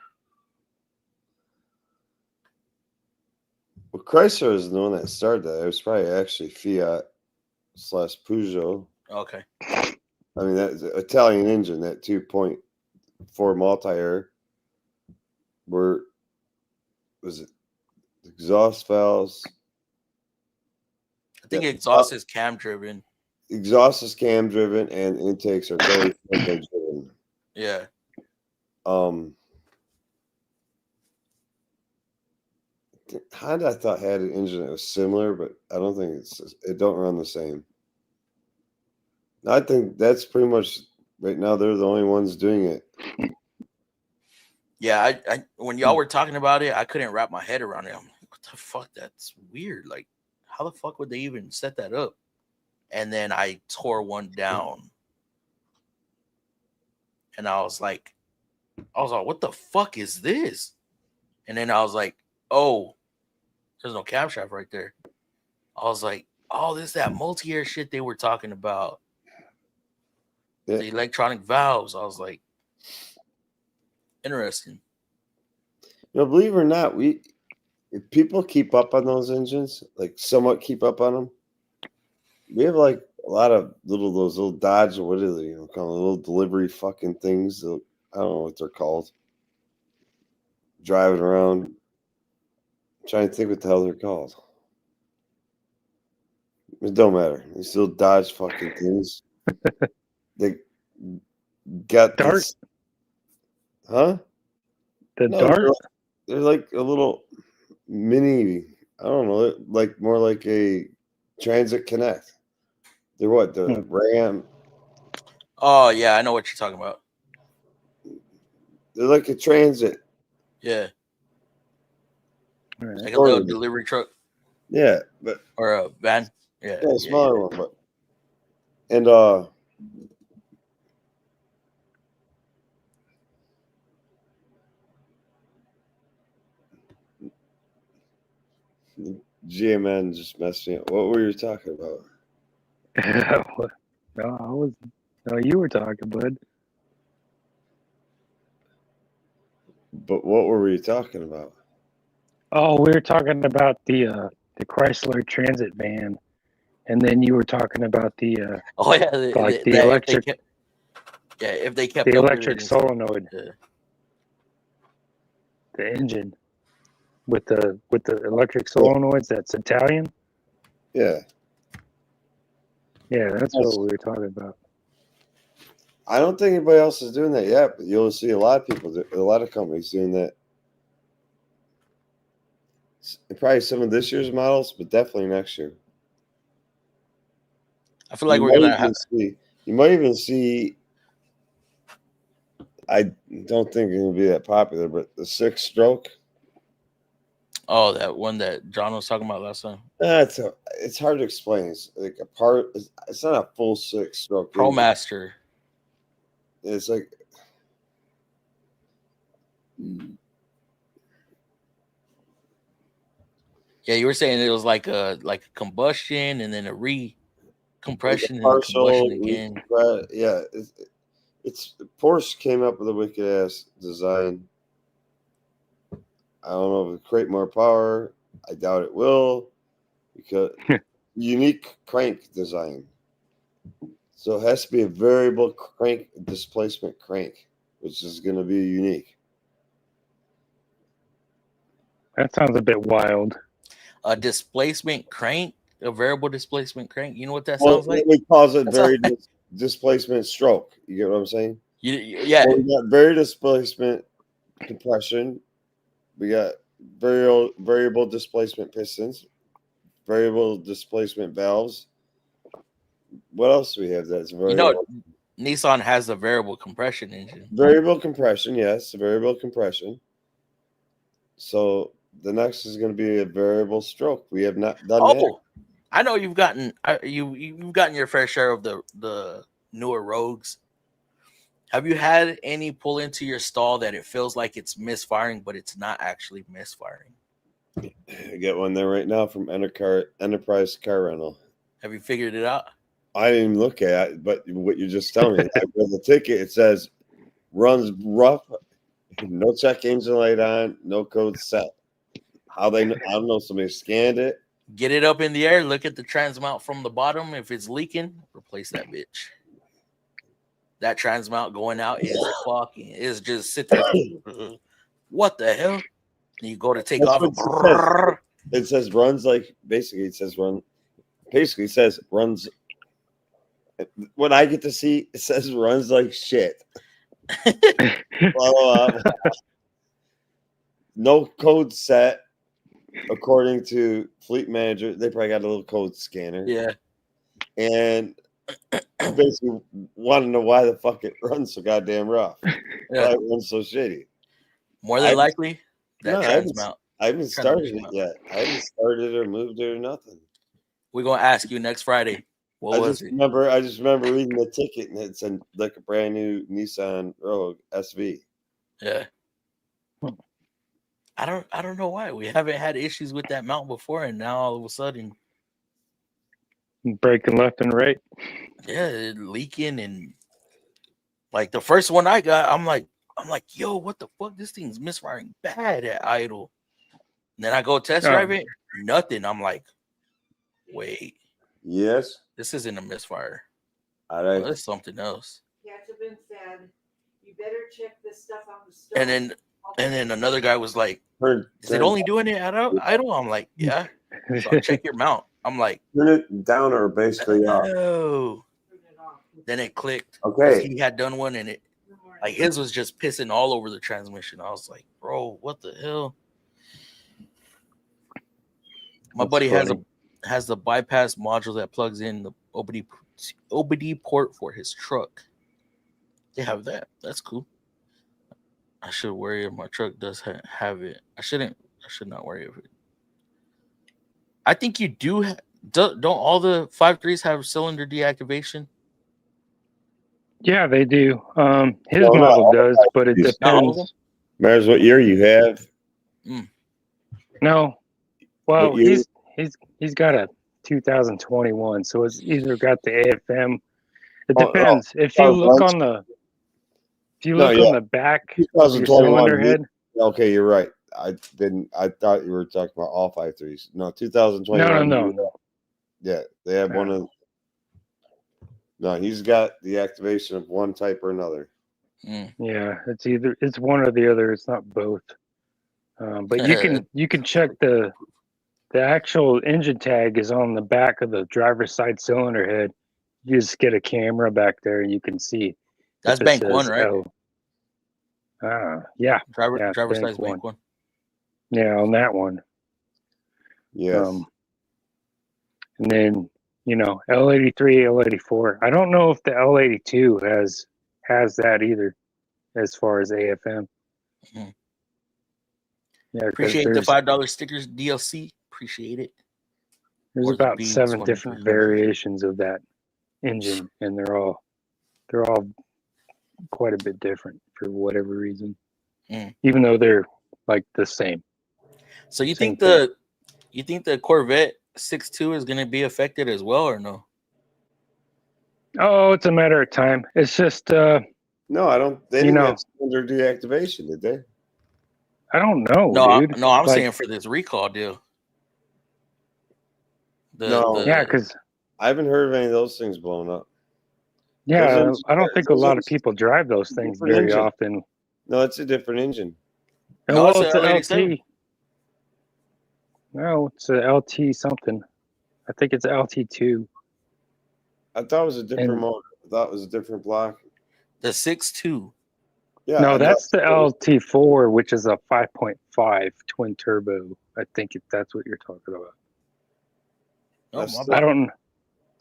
Well, Chrysler is the one that started that. It was probably actually Fiat/Peugeot. Okay. I mean, that's an Italian engine, that 2.4 multi-air. Was it exhaust valves? I think exhaust is cam driven. Exhaust is cam driven, and intakes are totally driven. Yeah. Honda, I thought, had an engine that was similar, but I don't think it don't run the same. I think that's pretty much right now. They're the only ones doing it. Yeah, I when y'all were talking about it, I couldn't wrap my head around it. I'm like, what the fuck? That's weird. Like, how the fuck would they even set that up? And then I tore one down, and I was like, what the fuck is this? And then I was like, oh, there's no camshaft right there. I was like, oh, this is that multi-air shit they were talking about. Yeah. The electronic valves. I was like, interesting. Believe it or not, if people keep up on those engines, like somewhat keep up on them, we have like a lot of those little Dodge, or what is it, called little delivery fucking things. I don't know what they're called. Driving around, trying to think what the hell they're called. It don't matter. They still Dodge fucking things. They got Dart? this, huh? The No, Dart? they're like a little. mini. I don't know, like more like a Transit Connect. They're what the Ram. Oh yeah, I know what you're talking about. They're like a Transit. Yeah, All right. like a little delivery truck Yeah, but or a van. Yeah, a smaller one, but and GMN just messed me up. What were you talking about? No, I was. No, you were talking, bud. But what were we talking about? Oh, we were talking about the Chrysler Transit van, and then you were talking about the Oh yeah, like the electric. If they kept the up with electric it and solenoid, stuff. the engine with the electric solenoids. That's Italian. Yeah, Yeah, that's what we were talking about. I don't think anybody else is doing that yet, but you'll see a lot of people, a lot of companies doing that. Probably some of this year's models, but definitely next year. I feel like we're gonna have. You might even see. I don't think it will be that popular, but the 6-stroke. Oh, that one that John was talking about last time. It's hard to explain. It's like a part. It's not a full 6-stroke. ProMaster. It's like. Yeah, you were saying it was like a combustion and then a recompression and partial combustion again. Yeah, it's Porsche came up with a wicked ass design. I don't know if it'll create more power. I doubt it will, because unique crank design. So it has to be a variable crank displacement crank, which is going to be unique. That sounds a bit wild. A displacement crank, a variable displacement crank. You know what that sounds like? We call it varied displacement stroke. You get what I'm saying? Yeah. Well, we got varied displacement compression. We got variable displacement pistons, variable displacement valves. What else do we have that's variable? Nissan has a variable compression engine. Variable compression, yes, variable compression. So the next is going to be a variable stroke. We have not done that. I know you've gotten you've gotten your fair share of the newer Rogues. Have you had any pull into your stall that it feels like it's misfiring, but it's not actually misfiring? I get one there right now from Enterprise Car Rental. Have you figured it out? I didn't even look at it, but what you just told me, I read the ticket. It says runs rough, no check engine light on, no code set. How they? I don't know. Somebody scanned it. Get it up in the air. Look at the transmount from the bottom. If it's leaking, replace that bitch. That transmount going out is fucking. It's just sit there. What the hell? And you go to take off. It says runs like basically. It says run. Basically, it says runs. What I get to see, it says runs like shit. No code set. According to Fleet Manager, they probably got a little code scanner. Yeah. And basically want to know why the fuck it runs so goddamn rough. Yeah. Why it runs so shitty. More than likely, that transmount. I haven't started it yet. I haven't started or moved it or nothing. We're gonna ask you next Friday. What was it? I just remember reading the ticket and it's like a brand new Nissan Rogue SV. Yeah. I don't know why we haven't had issues with that mount before, and now all of a sudden breaking left and right. Yeah, leaking, and like the first one I got, I'm like, yo, what the fuck? This thing's misfiring bad at idle. And then I go test drive it, nothing. I'm like, wait, yes, this isn't a misfire. All right, it's something else. Cats have been fed. You better check this stuff on the stove. And then another guy was like, is it only doing it at idle? I'm like, yeah. So check your mount. I'm like, turn it down or basically off. Oh. Then it clicked. Okay. He had done one and it like his was just pissing all over the transmission. I was like, bro, what the hell? My That's buddy funny. has the bypass module that plugs in the OBD port for his truck. They have that. That's cool. I should worry if my truck does have it. I should not worry if it. I think you do. Don't all the 5.3s have cylinder deactivation? Yeah, they do. His Well, not model all does, but it these. Not all of them? depends. Matters what year you have. No, well, What year? he's got a 2021, so it's either got the AFM. It Oh, depends. If you look on the on the back of your 2021. cylinder head. Okay, you're right. I thought you were talking about all 5.3s. No, 2021. No. Yeah, they have one of. No, he's got the activation of one type or another. Yeah, it's one or the other. It's not both. But you can check the actual engine tag is on the back of the driver's side cylinder head. You just get a camera back there and you can see. That's bank one, right? Yeah. Driver's side's bank one. Yeah, on that one. Yes. And then, L83, L84. I don't know if the L82 has that either as far as AFM. Mm-hmm. Yeah, appreciate the $5 stickers DLC. Appreciate it. There's about 7 different variations of that engine, and they're all quite a bit different for whatever reason. Even though they're like the same. So you think the Corvette 6.2 is going to be affected as well, or no? Oh, it's a matter of time. It's just no, I don't. They didn't have cylinder deactivation, did they? I don't know, dude. I'm saying for this recall deal. Because I haven't heard of any of those things blowing up. Yeah, I don't think a lot of people drive those things very often. No, it's a different engine. No, it's an LT. No, it's a LT something. I think it's LT2. I thought it was a different motor. I thought it was a different block. The 6.2. Yeah. No, that's the LT4, which is a 5.5 twin turbo. I think that's what you're talking about. I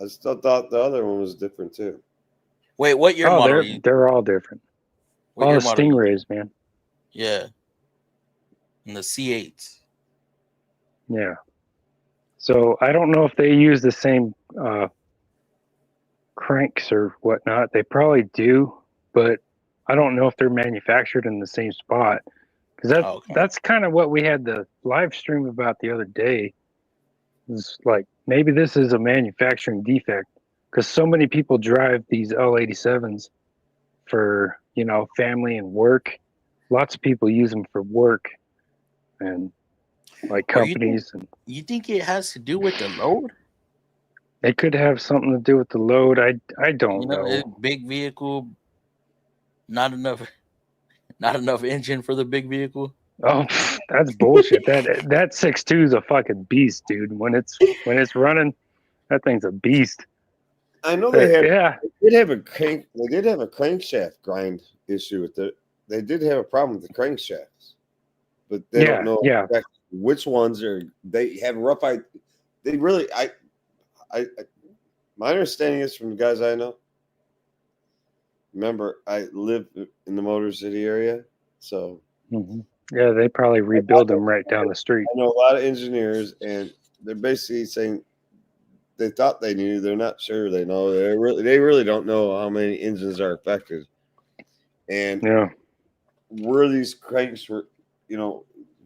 still thought the other one was different too. Wait, what year model? They're all different. All the Stingrays, man. Yeah. And the C8s. Yeah. So I don't know if they use the same cranks or whatnot. They probably do, but I don't know if they're manufactured in the same spot. Because that's kind of what we had the live stream about the other day. It's like, maybe this is a manufacturing defect because so many people drive these L87s for, family and work. Lots of people use them for work and like companies. You think it has to do with the load? It could have something to do with the load. I don't know. Big vehicle, not enough engine for the big vehicle. Oh, that's bullshit. That 6.2 is a fucking beast, dude. When it's running, that thing's a beast. I know they did have a crankshaft grind issue with it. They did have a problem with the crankshafts, but they don't know which ones are. They have a rough idea. They really, my understanding is from the guys I know. Remember, I live in the Motor City area, so. Mm-hmm. Yeah, they probably rebuild them right down the street. I know a lot of engineers, and they're basically saying they thought they knew. They're not sure they know. They really don't know how many engines are affected. And where these cranks were,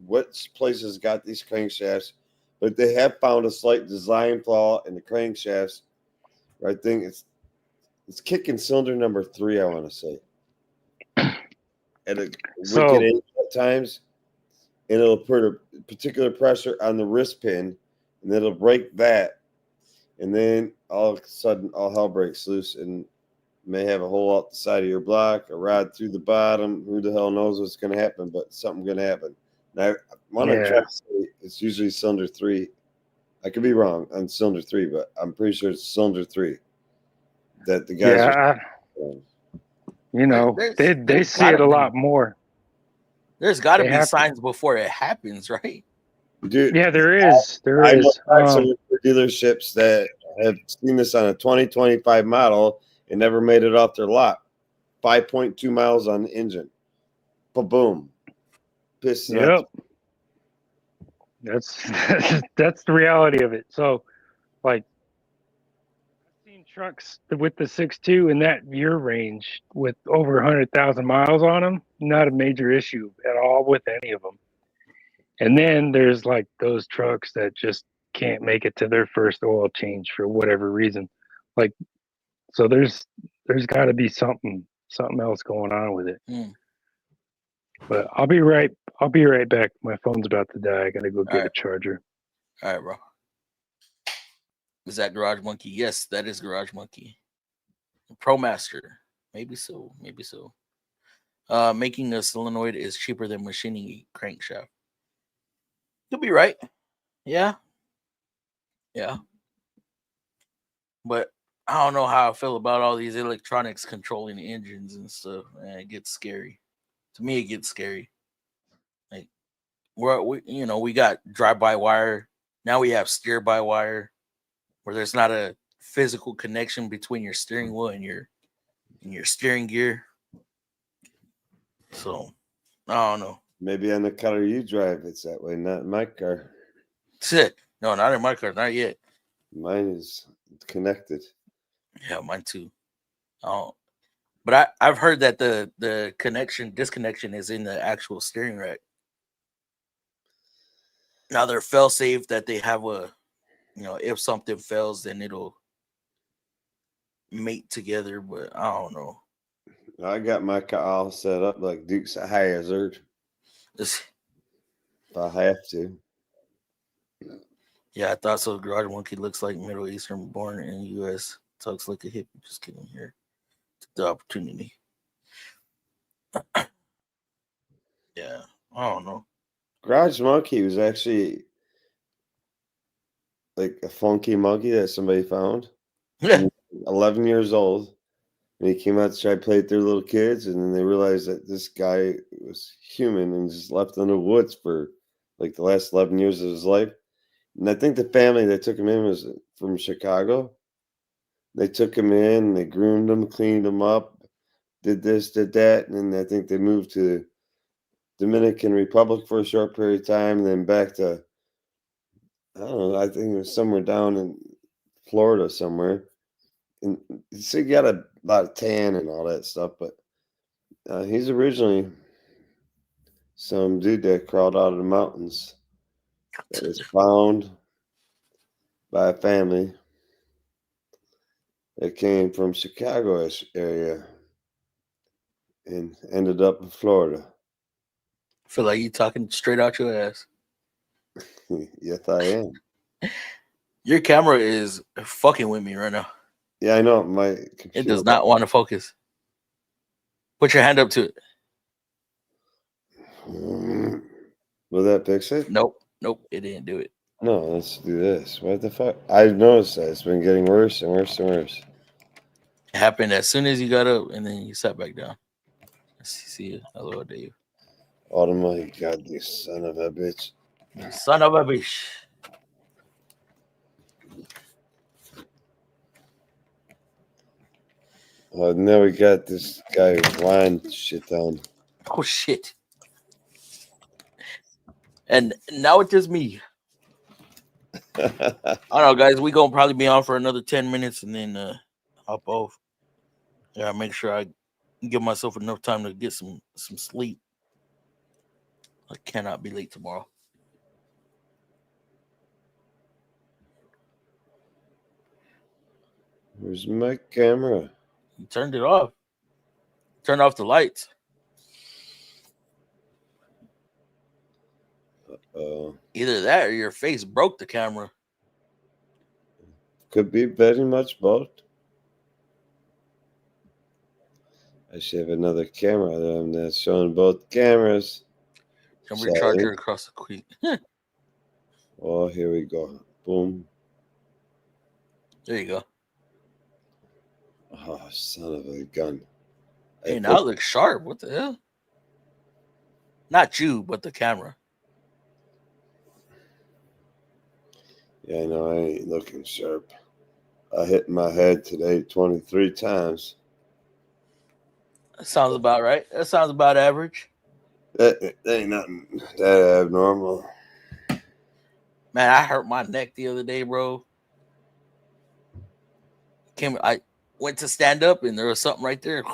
what places got these crankshafts, but they have found a slight design flaw in the crankshafts. I think it's kicking cylinder number 3, I want to say. At a wicked age at times, and it'll put a particular pressure on the wrist pin, and it'll break that, and then all of a sudden all hell breaks loose, and you may have a hole out the side of your block, a rod through the bottom. Who the hell knows what's going to happen, but something's going to happen. Now, I want to try to say it's usually cylinder 3. I could be wrong on cylinder 3, but I'm pretty sure it's cylinder 3 that the guys are. They see it a lot more. There's got to be signs before it happens, right? Dude, Yeah, there is. There I know is. some dealerships that have seen this on a 2025 model and never made it off their lot. 5.2 miles on the engine. Boom. Piston on. Yep. That's that's the reality of it. So, like, I've seen trucks with the 6.2 in that year range with over 100,000 miles on them. Not a major issue at all with any of them. And then there's like those trucks that just can't make it to their first oil change for whatever reason. Like, so there's got to be something else going on with it. Mm. But I'll be right back. My phone's about to die. I gotta go get a charger. All right, bro. Is that Garage Monkey? Yes, that is Garage Monkey. ProMaster. Maybe so. Maybe so. Making a solenoid is cheaper than machining a crankshaft. You'll be right. Yeah. Yeah. But I don't know how I feel about all these electronics controlling the engines and stuff. Man, it gets scary. To me, it gets scary. Like, we got drive-by-wire. Now we have steer-by-wire, where there's not a physical connection between your steering wheel and your steering gear. So, I don't know. Maybe on the car you drive, it's that way, not in my car. Shit. No, not in my car. Not yet. Mine is connected. Yeah, mine too. But I've heard that the disconnection is in the actual steering rack. Now they're fail safe that they have if something fails, then it'll mate together. But I don't know. I got my car all set up like Duke's a hazard. If I have to. Yeah, I thought so. Garage Monkey looks like Middle Eastern, born in the U.S. Talks like a hippie. Just kidding here. Took the opportunity. Yeah, I don't know. Garage Monkey was actually like a funky monkey that somebody found. Yeah. 11 years old. And he came out to try to play with their little kids. And then they realized that this guy was human and just left in the woods for like the last 11 years of his life. And I think the family that took him in was from Chicago. They took him in, they groomed him, cleaned him up, did this, did that. And then I think they moved to Dominican Republic for a short period of time, and then back to, I don't know, I think it was somewhere down in Florida somewhere. And so he got a lot of tan and all that stuff, but he's originally some dude that crawled out of the mountains that was found by a family that came from Chicago area and ended up in Florida. I feel like you talking straight out your ass. Yes, I am. Your camera is fucking with me right now. Yeah, I know. My computer, it does not want to focus. Put your hand up to it. Will that fix it? Nope, it didn't do it. No, let's do this. What the fuck? I've noticed that it's been getting worse and worse and worse. It happened as soon as you got up and then you sat back down. See you. Hello, Dave. Oh my God, you son of a bitch. You son of a bitch. Oh, now we got this guy lying shit down. Oh, shit. And now it's just me. I don't know, guys. We're going to probably be on for another 10 minutes and then hop off. Yeah, make sure I give myself enough time to get some sleep. I cannot be late tomorrow. Where's my camera? You turned it off. Turn off the lights. Either that or your face broke the camera. Could be very much both. I should have another camera that's showing both cameras. Can we charge her across the creek? Oh, here we go. Boom. There you go. Oh, son of a gun. Hey, now it looks sharp. What the hell? Not you, but the camera. Yeah, no, I ain't looking sharp. I hit my head today 23 times. That sounds about right. That sounds about average. That ain't nothing that abnormal. Man, I hurt my neck the other day, bro. I went to stand up and there was something right there.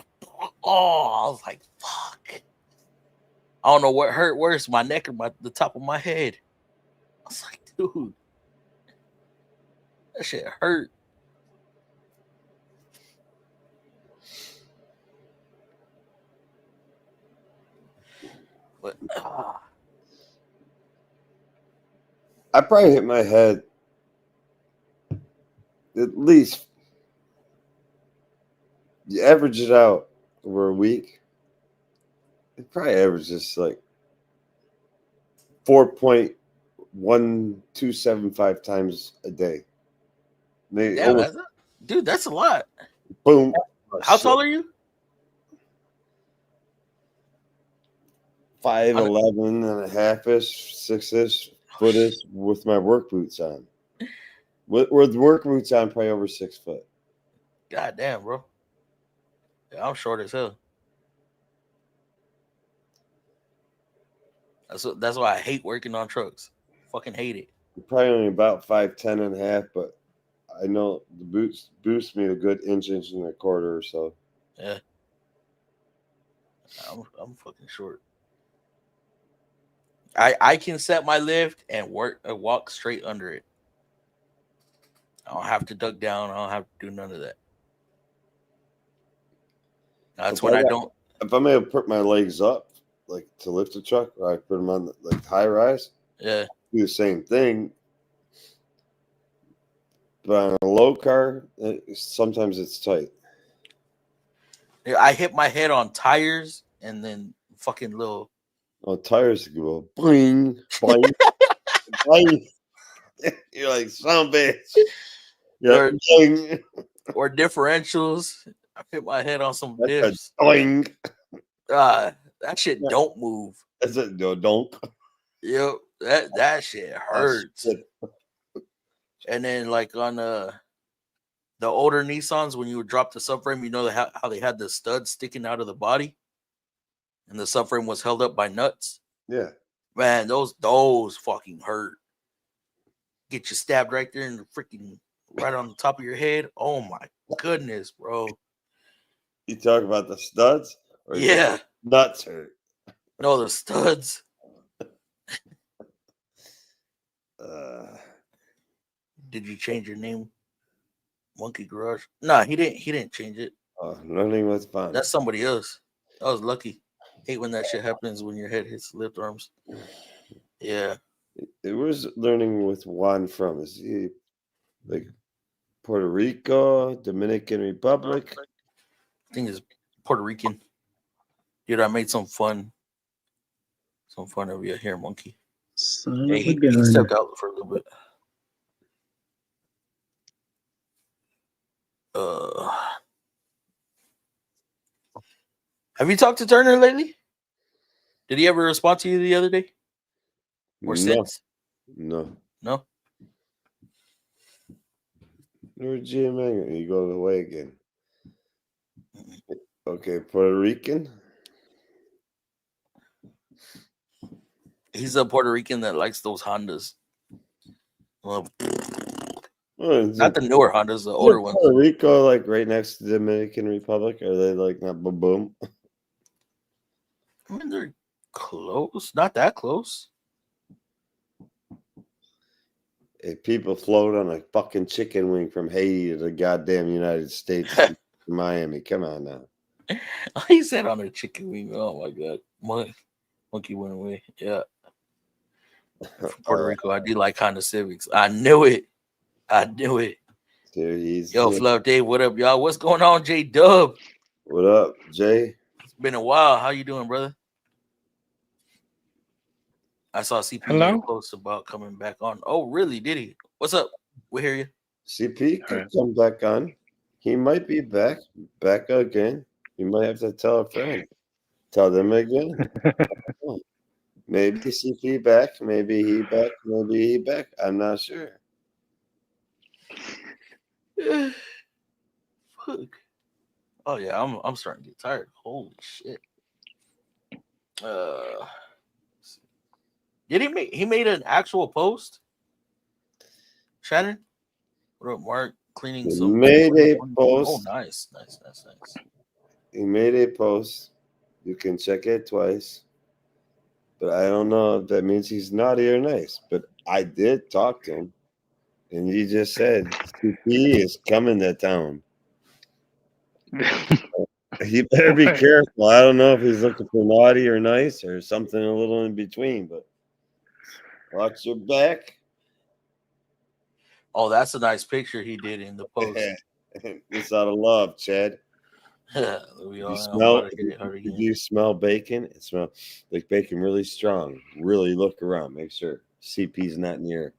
Oh, I was like, fuck. I don't know what hurt worse, my neck or the top of my head. I was like, dude, that shit hurt. But I probably hit my head at least, you average it out over a week, it probably averages like 4.1275 times a day. Maybe damn, dude, that's a lot. boom. How tall are you? 5'11" and a half-ish, 6-ish, footish with my work boots on. With work boots on, probably over 6 foot. God damn, bro. Yeah, I'm short as hell. That's why I hate working on trucks. Fucking hate it. Probably only about 5'10" and a half, but I know the boots boost me a good inch and a quarter or so. Yeah. I'm fucking short. I can set my lift and walk straight under it. I don't have to duck down. I don't have to do none of that. That's when I don't. If I'm able to put my legs up, like to lift a truck, or I put them on like high rise, Yeah. do the same thing. But on a low car, sometimes it's tight. Yeah, I hit my head on tires and then fucking little. Oh, tires go boing, boing, boing. You're like, son of a bitch. Yeah, boing. Or differentials. I hit my head on some That's diffs. Boing. That shit don't move. That's it, no, don't. Yep, that shit hurts. And then like on the older Nissans, when you would drop the subframe, you know how they had the studs sticking out of the body, and the subframe was held up by nuts. Yeah, man, those fucking hurt. Get you stabbed right there in the freaking right on the top of your head. Oh my goodness, bro. You talk about the studs? Or Yeah, nuts hurt. No, the studs. Did you change your name? Monkey Garage? Nah, he didn't change it. Oh, learning was fun. That's somebody else. I was lucky. Hate when that shit happens when your head hits the lift arms. Yeah. It was learning with Juan from. Is he like Puerto Rico, Dominican Republic? I think it's Puerto Rican. Dude, I made some fun of your hair, Monkey. Hey, he stepped out for a little bit. Have you talked to Turner lately? Did he ever respond to you the other day? Or since? No. No? You're GMA. You go away again. Okay, Puerto Rican. He's a Puerto Rican that likes those Hondas. Well, not the newer Hondas, the older ones. Puerto Rico, like right next to the Dominican Republic, are they like not boom boom? I mean, they're close, not that close. Hey, people float on a fucking chicken wing from Haiti to the goddamn United States, to Miami. Come on now. He said on a chicken wing. Oh my god, Monkey went away. Yeah, from Puerto Rico. I do like Honda Civics. I knew it. There he's. Yo, Fluff Dave, what up, y'all? What's going on, J Dub? What up, Jay? It's been a while. How you doing, brother? I saw CP post about coming back on. Oh, really? Did he? What's up? We hear you. CP could come back on. He might be back again. You might have to tell a friend. Tell them again. Maybe CP back. Maybe he back. I'm not sure. Fuck. Oh yeah, I'm starting to get tired. Holy shit. Did he made an actual post? Shannon? What up, Mark? Cleaning He some. made a Oh, post. nice. He made a post. You can check it twice. But I don't know if that means he's naughty or nice. But I did talk to him. And he just said CP is coming to town. He better be careful. I don't know if he's looking for naughty or nice or something a little in between, but watch your back. Oh, that's a nice picture he did in the post. It's out of love, Chad. You smell bacon? It smells like bacon really strong. Really look around. Make sure CP's not near.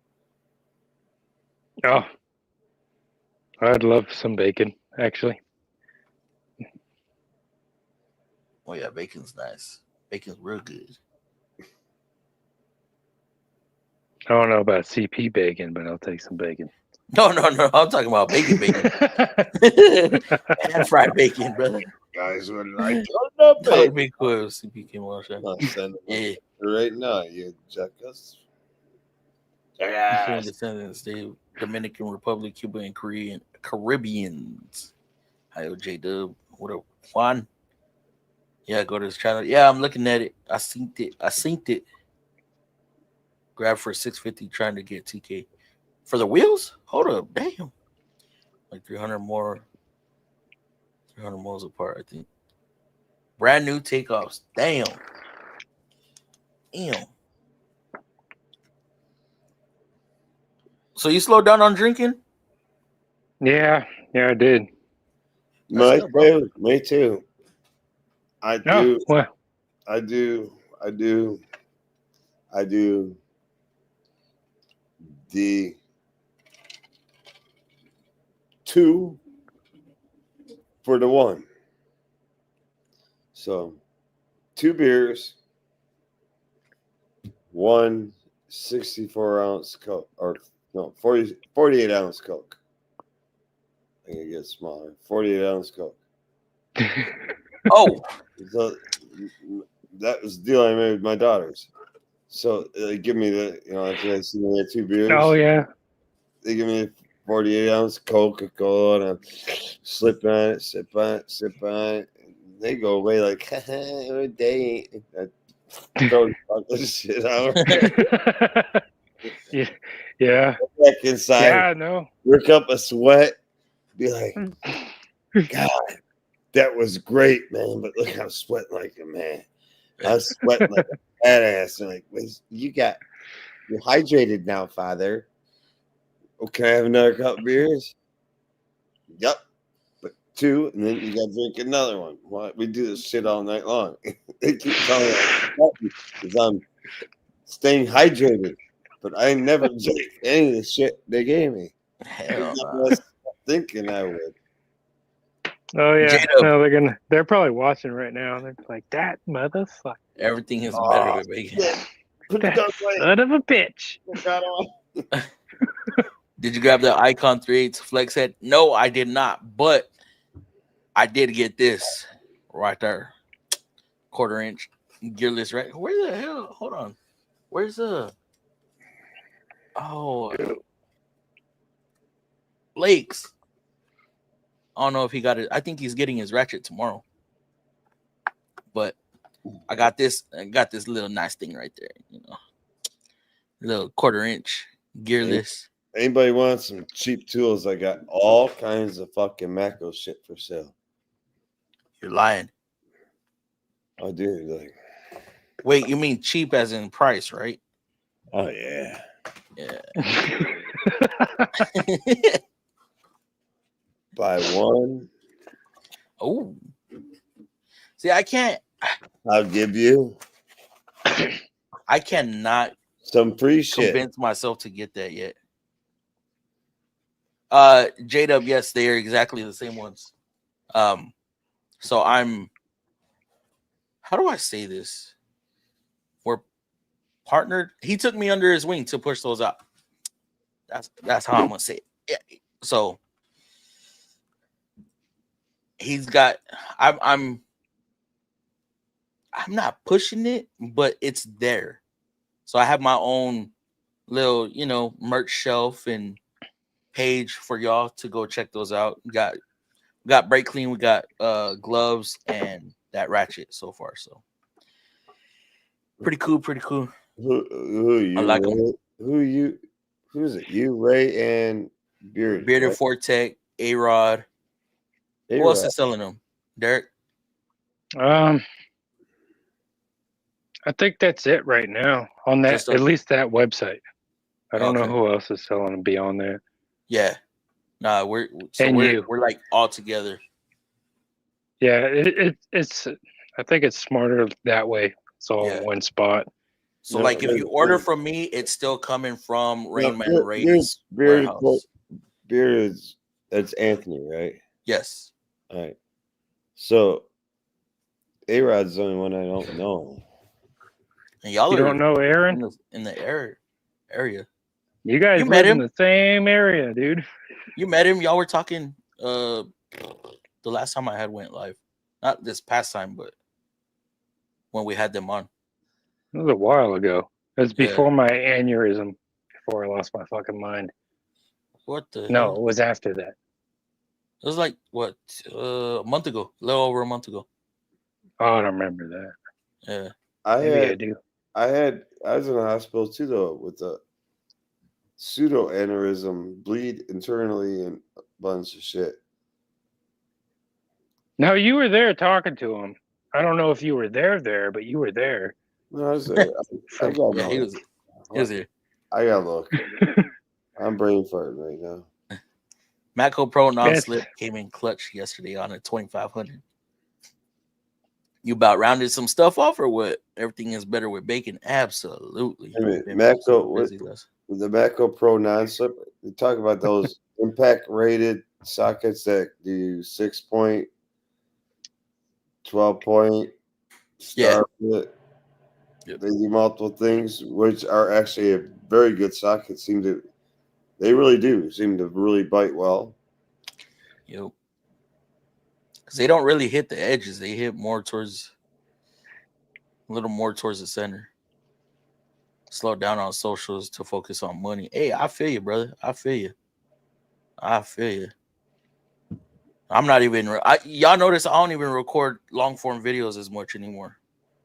Oh, I'd love some bacon, actually. Oh yeah, bacon's nice. Bacon's real good. I don't know about CP bacon, but I'll take some bacon. No. I'm talking about bacon. And fried bacon, brother. Guys, what did I do? That would be cool if CP came on. I'll send it right now. You check us. Yeah. Descendants, the Dominican Republic, Cuba, and Caribbeans. Hi, J-Dub. What up, Juan? Yeah, go to his channel. Yeah, I'm looking at it. I synced it. Grab for 650, trying to get TK. For the wheels? Hold up. Damn. Like 300 more. 300 miles apart, I think. Brand new takeoffs. Damn. So you slowed down on drinking? Yeah, I did. Me too. I do. Well, I do. The 2 for the 1. So 2 beers, 1 64-ounce Coke, or no, 48-ounce Coke. I think it gets smaller. 48-ounce Coke. Oh, so that was the deal I made with my daughters. So they give me the, after they see me get 2 beers. Oh yeah. They give me a 48-ounce Coca-Cola, and I sip on it. And they go away like, what a day. I throw the shit out. Yeah. Go back inside. Yeah, no. Work up a sweat. Be like, God, that was great, man. But look, I'm sweating like a man. I'm sweating like a badass. And like, you're hydrated now, Father. Okay, I have another cup of beers. Yep. But 2, and then you got to drink another one. Why? We do this shit all night long. They keep telling me because I'm staying hydrated. But I never drank any of the shit they gave me. hell I was thinking I would. Oh yeah. J-Dub. No, they're probably watching right now. They're like, that motherfucker. Everything is better with bacon. That son of a bitch. Did you grab the Icon 3/8 flex head? No, I did not. But I did get this right there. 1/4 inch gearless, right? Where the hell? Hold on. Where's the... Oh, Lakes. I don't know if he got it. I think he's getting his ratchet tomorrow. But I got this little nice thing right there, little 1/4 inch gearless. Anybody want some cheap tools? I got all kinds of fucking macro shit for sale. You're lying. Oh, dude, like, wait, you mean cheap as in price, right? Oh yeah. Buy one. Oh, see, I can't. I'll give you I cannot some free shit. convince myself to get that yet. J-Dub, yes, they are exactly the same ones. So I'm, how do I say this? We're partnered. He took me under his wing to push those out. That's how I'm gonna say it. Yeah. So he's got. I'm not pushing it, but it's there. So I have my own little, merch shelf and page for y'all to go check those out. We got brake clean, we got gloves and that ratchet so far. So pretty cool. Who you? I like 'em. Who you? Who is it? You, Ray, and Bearded. Bearded right? Fortec, A-Rod. Who else is selling them? Derek? I think that's it right now on that. Just At least that website. I don't know Okay. who else is selling them beyond that. Yeah. Nah, we're you. like all together. Yeah, it's. I think it's smarter that way. It's all in one spot. So No, like if you order there's- from me, it's still coming from no, Rainman Ray's Bearded. warehouse. Bearded. That's Anthony, right? Yes. All right. So, A-Rod's the only one I don't know. And y'all You are don't know Aaron? in the area. You guys met live in him? the same area, dude. You met him. Y'all were talking the last time I had went live. Not this past time, but when we had them on. It was a while ago. It was Yeah. before my aneurysm, before I lost my fucking mind. What the No, hell? it was after that. It was like what a month ago, a little over a month ago. Oh, I don't remember that. Yeah. Maybe I do. I was in the hospital too, though, with a pseudo aneurysm, bleed internally, and a bunch of shit. No, you were there talking to him. I don't know if you were there, but you were there. No, I was there. I got Yeah, he look. was here. I got look. I'm brain farting right now. Matco Pro Yes. non-slip came in clutch yesterday on a 2500. You about rounded some stuff off or what? Everything is better with bacon. Absolutely. I mean, Been Matco, super busy, Les. with the Matco Pro non-slip, we talk about those impact rated sockets that do 6 point, 12 point, Yeah. star fit. They do multiple things, which are actually a very good socket. They really do seem to really bite well. Yep. Because they don't really hit the edges. They hit more towards a little more towards the center. Slow down on socials to focus on money. Hey, I feel you, brother. I feel you. I'm not even. Y'all notice I don't even record long form videos as much anymore.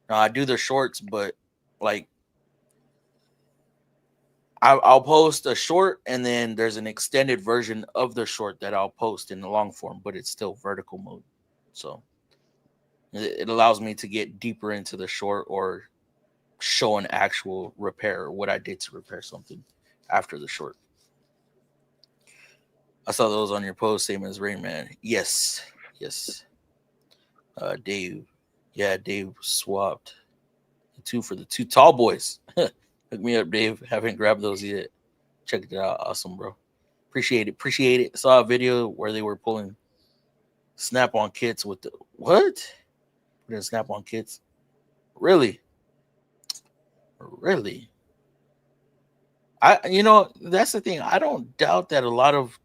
Now I do the shorts, but like I'll post a short and then there's an extended version of the short that I'll post in the long form, but it's still vertical mode. So it allows me to get deeper into the short or show an actual repair or what I did to repair something after the short. I saw those on your post, same as Rain Man. Yes. Dave. Yeah, Dave swapped the 2 for the 2 tall boys. Hook me up, Dave. Haven't grabbed those yet. Check it out. Awesome, bro. Appreciate it. Saw a video where they were pulling snap-on kits with the what? Put in snap-on kits. Really? That's the thing. I don't doubt that a lot of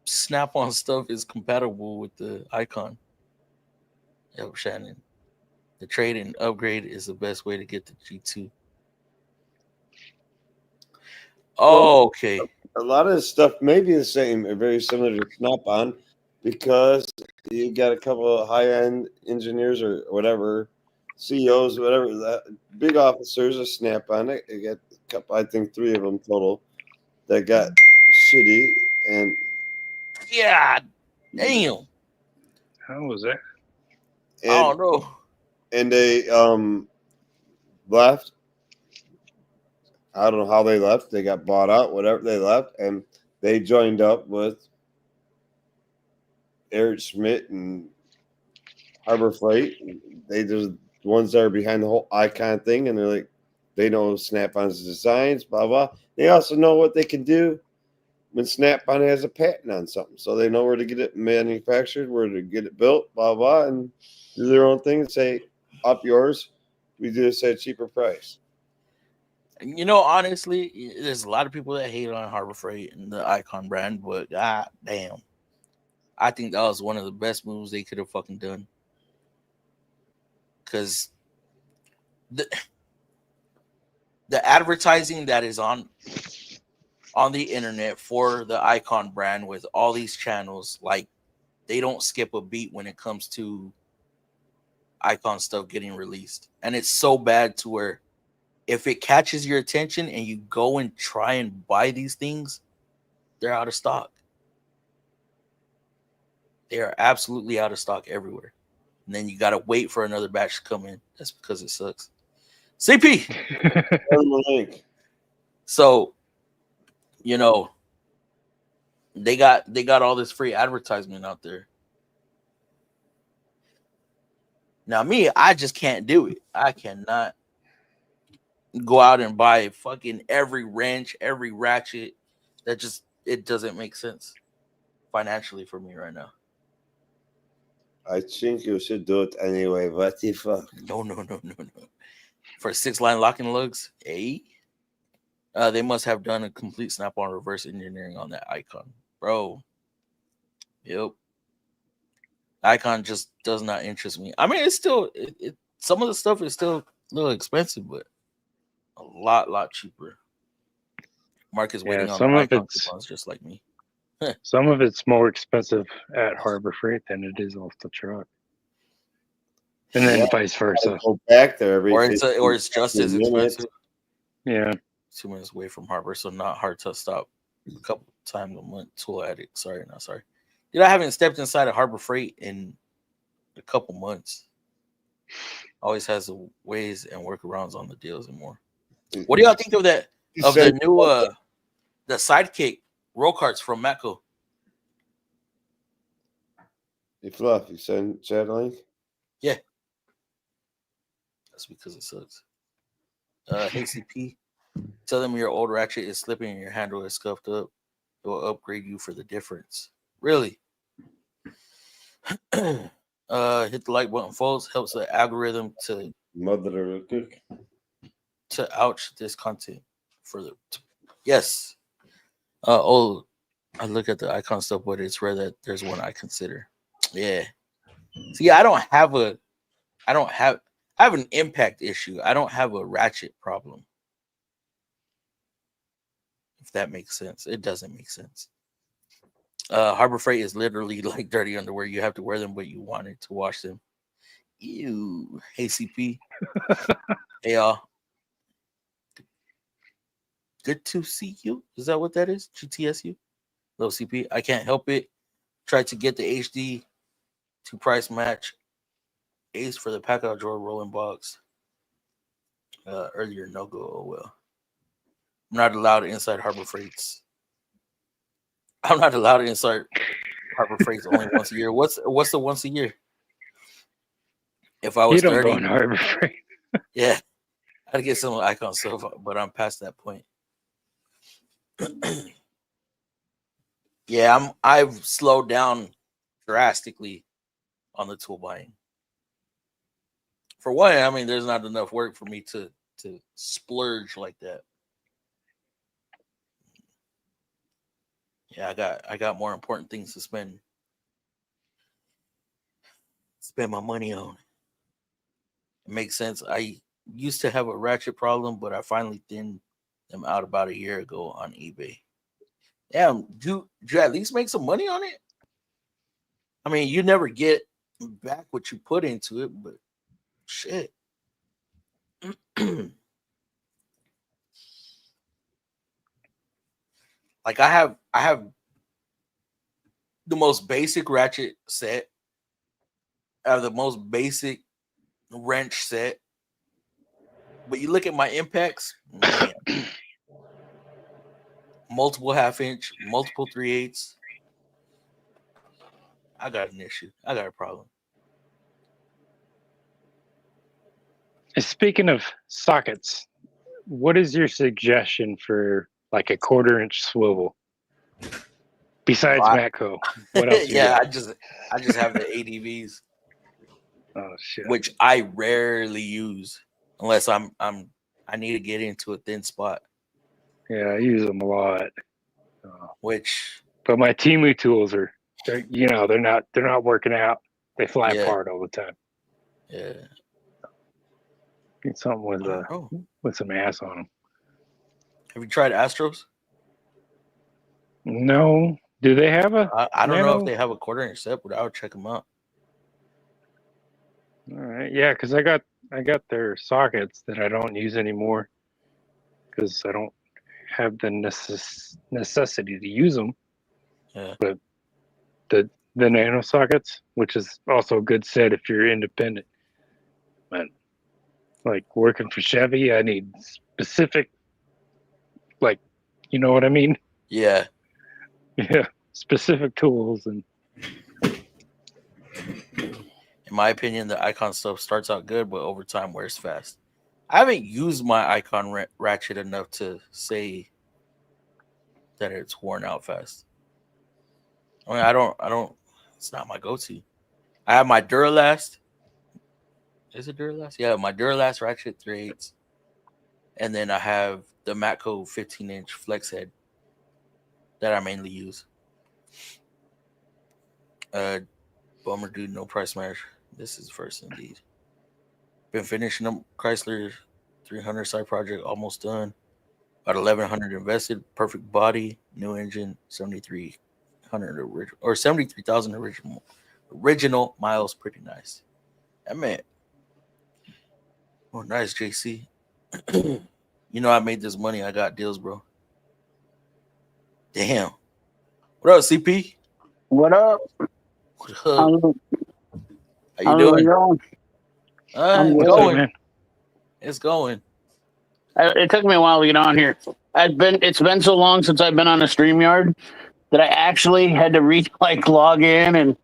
snap-on stuff is compatible with the Icon. Yep, Shannon. The trade and upgrade is the best way to get the G2. Oh, okay. A lot of this stuff may be the same or very similar to Snap-on because you got a couple of high-end engineers or whatever, CEOs, whatever, that big officers of Snap-on. I got a couple, I think 3 of them total that got shitty and Yeah, damn. How was that? I don't know. And they left. I don't know how they left. They got bought out, whatever they left, and they joined up with Eric Schmidt and Harbor Freight. They just the ones that are behind the whole Icon thing, and they're like, they know Snap-on's designs, blah blah. They also know what they can do when Snap-on has a patent on something, so they know where to get it manufactured, where to get it built, blah blah, and do their own thing and say, "Up yours, we do this at a cheaper price." Honestly, there's a lot of people that hate on Harbor Freight and the Icon brand, but god damn, I think that was one of the best moves they could have fucking done. Because the advertising that is on the internet for the Icon brand with all these channels, like, they don't skip a beat when it comes to Icon stuff getting released. And it's so bad to where if it catches your attention and you go and try and buy these things, they're out of stock. They are absolutely out of stock everywhere. And then you got to wait for another batch to come in. That's because it sucks. CP! So, you know, they got all this free advertisement out there. Now, me, I just can't do it. I cannot go out and buy fucking every wrench, every ratchet. It doesn't make sense financially for me right now. I think you should do it anyway. What the fuck? No. For 6-line locking lugs, they must have done a complete snap-on reverse engineering on that Icon, bro. Yep. Icon just does not interest me. I mean, it's still some of the stuff is still a little expensive, but a lot cheaper. Mark is waiting on the Icon coupons just like me. Some of it's more expensive at Harbor Freight than it is off the truck, and then vice versa. Go back there or it's just as expensive. Yeah, 2 minutes away from Harbor, so not hard to stop. A couple times a month. Tool addict. Sorry, not sorry. Dude, I haven't stepped inside a Harbor Freight in a couple months. Always has the ways and workarounds on the deals and more. What do y'all think of that? Of the new the Sidekick roll carts from Matco? You fluff, you send chat link? Yeah. That's because it sucks. Hey CP, tell them your old ratchet is slipping and your handle is scuffed up. It will upgrade you for the difference. Really? Hit the like button, folks. Helps the algorithm to ouch this content further. Yes. I look at the Icon stuff, but it's rare that there's one I consider. Yeah. See, I have an impact issue. I don't have a ratchet problem. If that makes sense. It doesn't make sense. Harbor Freight is literally like dirty underwear. You have to wear them, but you wanted to wash them. Ew. Hey, CP. Hey, y'all. Good to see you. Is that what that is? GTSU? Little CP. I can't help it. Tried to get the HD to price match Ace for the pack-out drawer rolling box. Earlier, no go. Oh, well. I'm not allowed inside Harbor Freights. I'm not allowed inside Harbor Freights only once a year. What's the once a year? If I was 30, go in Harbor Freight. Yeah, I'd get some Icon stuff, but I'm past that point. Yeah, I've slowed down drastically on the tool buying. For one, I mean, there's not enough work for me to splurge like that. Yeah, I got more important things to spend my money on. It makes sense. I used to have a ratchet problem, but I finally thinned them out about a year ago on eBay. Damn, do you at least make some money on it? I mean, you never get back what you put into it, but shit. Like I have the most basic ratchet set. I have the most basic wrench set. But you look at my impacts, man. Multiple 1/2 inch, multiple 3/8. I got an issue. I got a problem. Speaking of sockets, what is your suggestion for like a 1/4 inch swivel? Besides Matco, what else? Yeah, I just have the ADVs. Oh shit! Which I rarely use unless I need to get into a thin spot. Yeah, I use them a lot. But my Timu tools are they're not working out. They fly Yeah. apart all the time. Yeah. Need something Oh. with some ass on them. Have you tried Astros? No, do they have a? I don't know nano? if they have a 1/4 inch set, but I would check them out. All right, yeah, because I got their sockets that I don't use anymore because I don't have the necessity to use them. Yeah. But the nano sockets, which is also a good set if you're independent. But like working for Chevy, I need specific, like, you know what I mean? Yeah. Yeah, specific tools. And In my opinion, the Icon stuff starts out good, but over time wears fast. I haven't used my Icon ratchet enough to say that it's worn out fast. I mean, I don't. It's not my go-to. I have my Duralast. Is it Duralast? Yeah, my Duralast ratchet 3/8, and then I have the Matco 15-inch flex head that I mainly use. Bummer dude, no price match. This is first indeed. Been finishing up Chrysler 300 side project, almost done. About 1,100 invested, perfect body, new engine, 7,300 original or 73,000 original miles. Pretty nice. I mean, oh, nice, JC. You know I made this money. I got deals, bro. Damn. What up, CP? What up? What up? How How you how's it doing? going? I'm It's good. what's up, going. man? It's going. It took me a while to get on here. It's been so long since I've been on a StreamYard that I actually had to log in and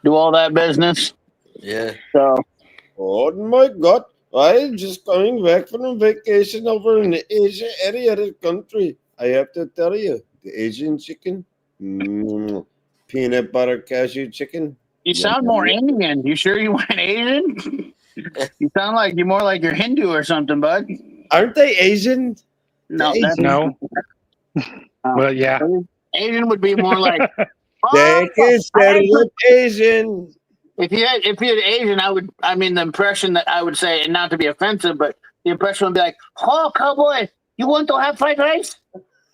do all that business. Yeah. So Oh my God. I'm just coming back from a vacation over in the Asia area of the country. I have to tell you, the Asian chicken, peanut butter cashew chicken. you sound more Indian. You sure you weren't Asian? You sound like you're more like you're Hindu or something, bud. Aren't they Asian? No, Asian. that's No. Well, yeah. Asian would be more like. They can set it up Asian. If you had Asian, the impression that I would say, and not to be offensive, but the impression would be like, "Oh, cowboy, you want to have fried rice?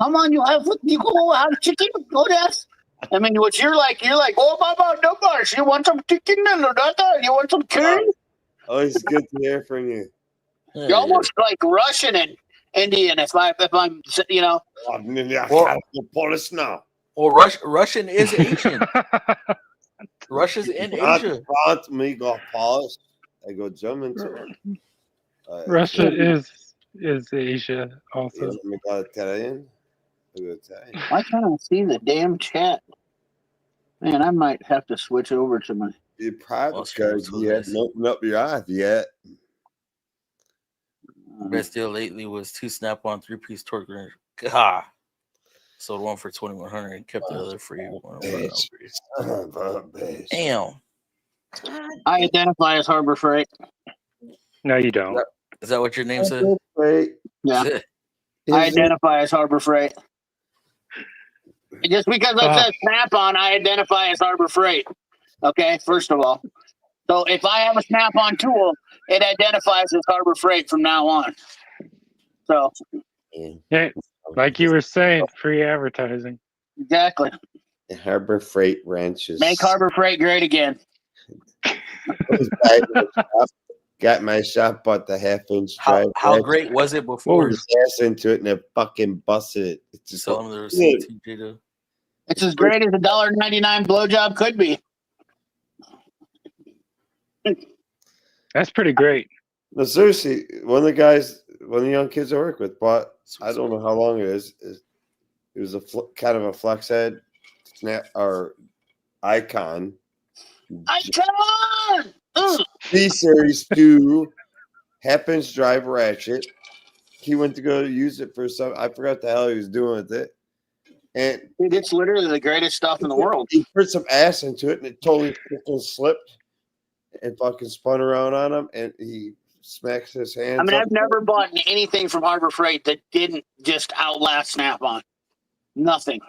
Come on, you go have chicken, go yes." I mean, what you're like, "Oh, Baba, no more. You want some chicken and you want some curry?" Always good to hear from you. You're almost like Russian and Indian. If I'm, you know. Polish now. Well, Russian is Asian. Russia's in Asia. Me go Polish. I go German too. Russia is Asia also. Me go Italian. I go Italian. Why can't I see the damn chat? Man, I might have to switch over to my. You probably because you haven't opened up your eyes yet. Best deal lately was 2 snap-on 3-piece torque wrench. God. Sold one for $2,100 and kept the other free. Damn. I identify as Harbor Freight. No, you don't. Is that what your name said? Yeah. I identify as Harbor Freight. Just because I said Snap-on, I identify as Harbor Freight. Okay, first of all. So if I have a Snap-on tool, it identifies as Harbor Freight from now on. So. Yeah, like you were saying, free advertising. Exactly. Harbor Freight wrenches. Make Harbor Freight great again. Got my shop, bought the 1/2-inch drive. How great was it before? His ass into it and it fucking busted it. It's just Selling the receipt, TJ. It's as great as a $1.99 blowjob could be. That's pretty great. No, seriously, one of the young kids I work with bought, I don't know how long it is. It was kind of a flex head snap or icon. Icon! B-Series 2 1/2-inch drive ratchet. He went to go use it for some, I forgot the hell he was doing with it. And it's literally the greatest stuff in the world. He put some ass into it and it totally freaking slipped and fucking spun around on him and he smacks his hands. I mean, I've never bought anything from Harbor Freight that didn't just outlast Snap-on. Nothing.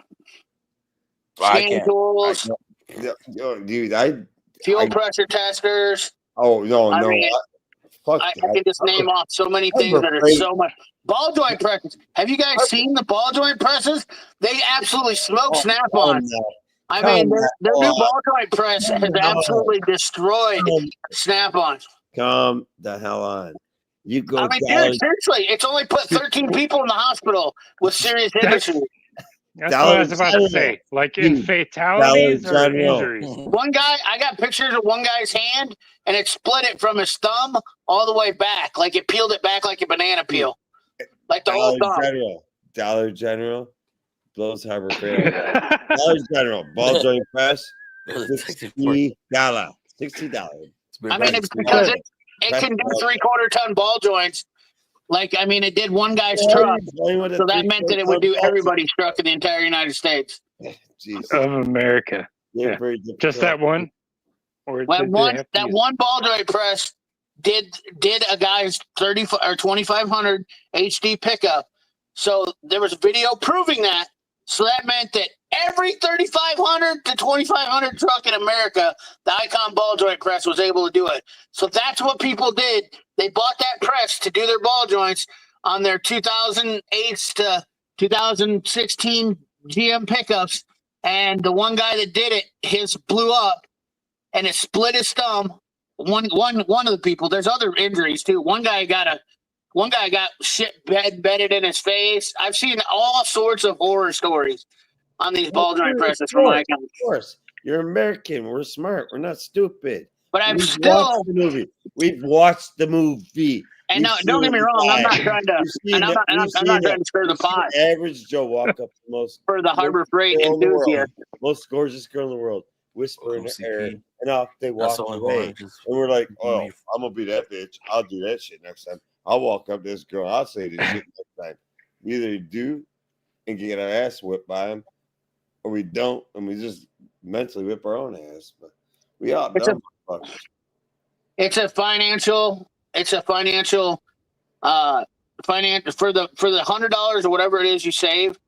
Scan tools. Yo, dude, fuel pressure testers. oh no, I no, mean, fuck I that. can just name off so many things that are so much. Ball joint presses. Have you guys seen the ball joint presses? They absolutely smoke Snap-on. I mean, their new ball joint press has absolutely destroyed Snap-on. Come the hell on. You go I mean, down. dude, seriously, it's only put 13 people in the hospital with serious injuries. That's what I was about to say. Like in fatalities or injuries. One guy, I got pictures of one guy's hand, and it split it from his thumb all the way back. Like it peeled it back like a banana peel. Like the whole thumb. Dollar General blows Harbor Freight. Dollar General ball joint press. $60. I mean, it's because it can do 3/4 ton ball joints. Like, I mean, it did one guy's truck, so that meant that it would do everybody's truck in the entire United States of America. Yeah. Just that one. Or that one ball joint press did a guy's 30 or 2500 HD pickup. So there was video proving that. So that meant that every 3500 to 2500 truck in America, the Icon ball joint press was able to do it. So that's what people did. They bought that press to do their ball joints on their 2008 to 2016 GM pickups. And the one guy that did it, his blew up and it split his thumb. One of the people, there's other injuries too. One guy got shit bedded in his face. I've seen all sorts of horror stories on these ball joint presses from my account. Of course. You're American. We're smart. We're not stupid. But We've watched the movie. And no, don't get me wrong. I'm not trying to. I'm not trying to stir the pot. Average Joe walk up the most for the Harbor Freight enthusiast, most gorgeous girl in the world, whisper in the air, and off they walk away. And we're like, "Oh, I'm gonna be that bitch. I'll do that shit next time. I'll walk up to this girl. I'll say this shit next time." We either do and get our ass whipped by him, or we don't, and we just mentally whip our own ass. But we all know. It's a financial for the $100 or whatever it is you save.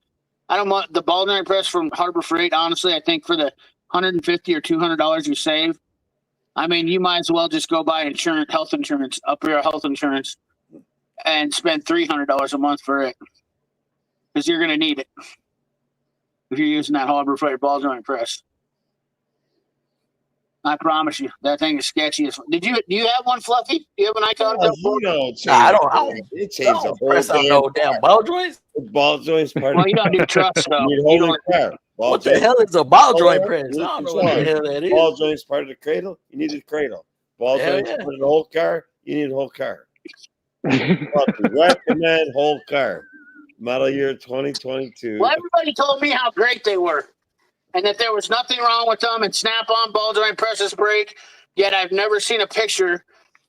I don't want the ball joint press from Harbor Freight. Honestly, I think for the $150 or $200 you save, I mean, you might as well just go buy health insurance, up your health insurance, and spend $300 a month for it, because you're going to need it if you're using that Harbor Freight ball joint press. I promise you, that thing is sketchy. Do you have one, Fluffy? Do you have an Icon? I don't. It changed the whole press out no damn ball joints. Ball joints part. Well, you don't do trucks though. What the hell is a ball joint press? I don't know what the hell that is. Ball joints part of the cradle. You need a cradle. Ball joints part of the whole car. You need a whole car. Recommend whole car. Model year 2022. Well, everybody told me how great they were, and that there was nothing wrong with them, and Snap-on ball joint presses break, yet I've never seen a picture.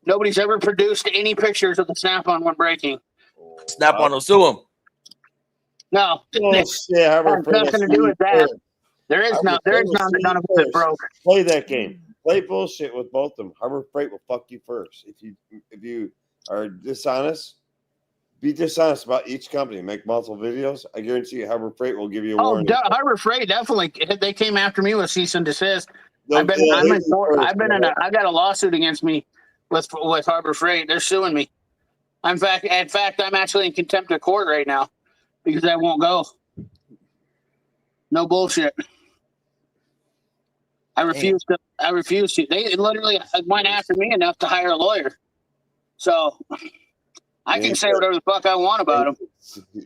Nobody's ever produced any pictures of the Snap-on one breaking. Snap-on will sue them. No. Has nothing to do with that. There is none of it that broke. Play that game. Play bullshit with both of them. Harbor Freight will fuck you first. If you are dishonest, be dishonest about each company. Make multiple videos. I guarantee you, Harbor Freight will give you a warning. Harbor Freight definitely. They came after me with cease and desist. I got a lawsuit against me with Harbor Freight. They're suing me. In fact, I'm actually in contempt of court right now because I won't go. No bullshit. I refuse to. They literally went after me enough to hire a lawyer. So I can say whatever the fuck I want about them.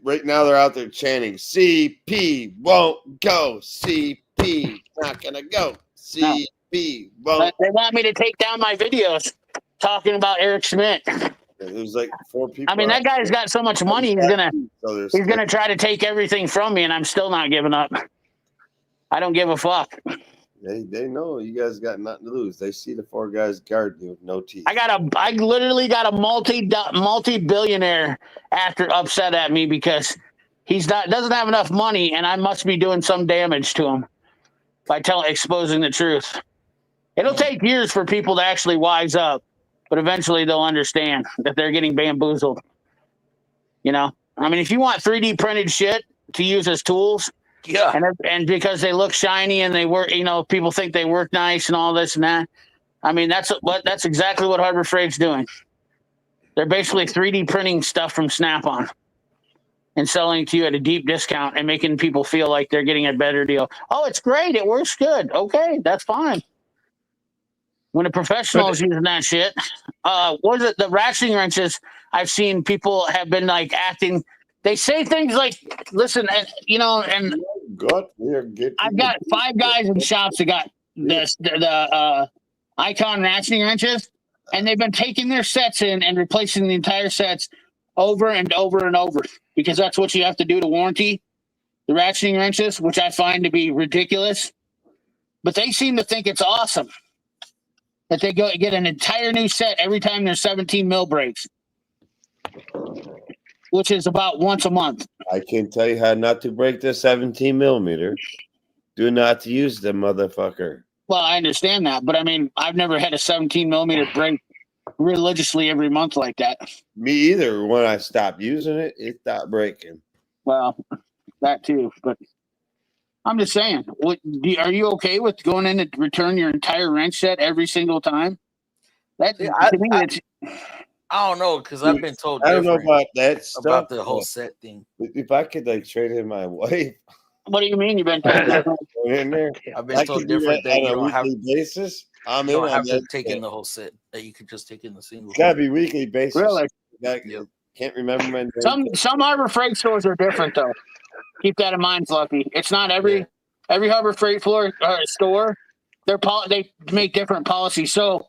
Right now they're out there chanting, CP won't go. CP not going to go. CP won't. They want me to take down my videos talking about Eric Schmidt. There's like 4 people. I mean, that guy's got so much money, he's gonna try to take everything from me, and I'm still not giving up. I don't give a fuck. They know you guys got nothing to lose. They see the 4 guys guarding you with no teeth. I literally got a multi-billionaire after upset at me because doesn't have enough money, and I must be doing some damage to him by exposing the truth. It'll take years for people to actually wise up, but eventually they'll understand that they're getting bamboozled. You know, I mean, if you want 3D printed shit to use as tools, Yeah. And because they look shiny and they work, people think they work nice and all this and that. I mean, that's exactly what Harbor Freight's doing. They're basically 3D printing stuff from Snap-on and selling it to you at a deep discount and making people feel like they're getting a better deal. Oh, it's great. It works good. Okay, that's fine. When a professional is using that shit, what is it? The ratcheting wrenches, I've seen people have been like acting. They say things like, listen, and God, we're getting I've got 5 guys in shops that got the Icon ratcheting wrenches, and they've been taking their sets in and replacing the entire sets over and over and over because that's what you have to do to warranty the ratcheting wrenches, which I find to be ridiculous. But they seem to think it's awesome that they go get an entire new set every time there's 17 mil breaks, which is about once a month. I can tell you how not to break the 17 millimeter. Do not use the motherfucker. Well, I understand that, but I mean, I've never had a 17 millimeter break religiously every month like that. Me either. When I stopped using it, it stopped breaking. Well, that too, but I'm just saying, are you okay with going in and return your entire wrench set every single time? That See, to me, it's I don't know, because I've been told I don't know different about that stuff. about the whole set thing. If I could like trade in my wife what do you mean you've been told different? in there, I've been I told could do different that on you a don't have, weekly basis. I'm you in don't on have to that take shit. in the whole set. That you could just take in the single. It's gotta be weekly basis. Really? I Yep. can't remember my name. Some Harbor Freight stores are different though. Keep that in mind, Fluffy. It's not every Harbor Freight store. They make different policies. So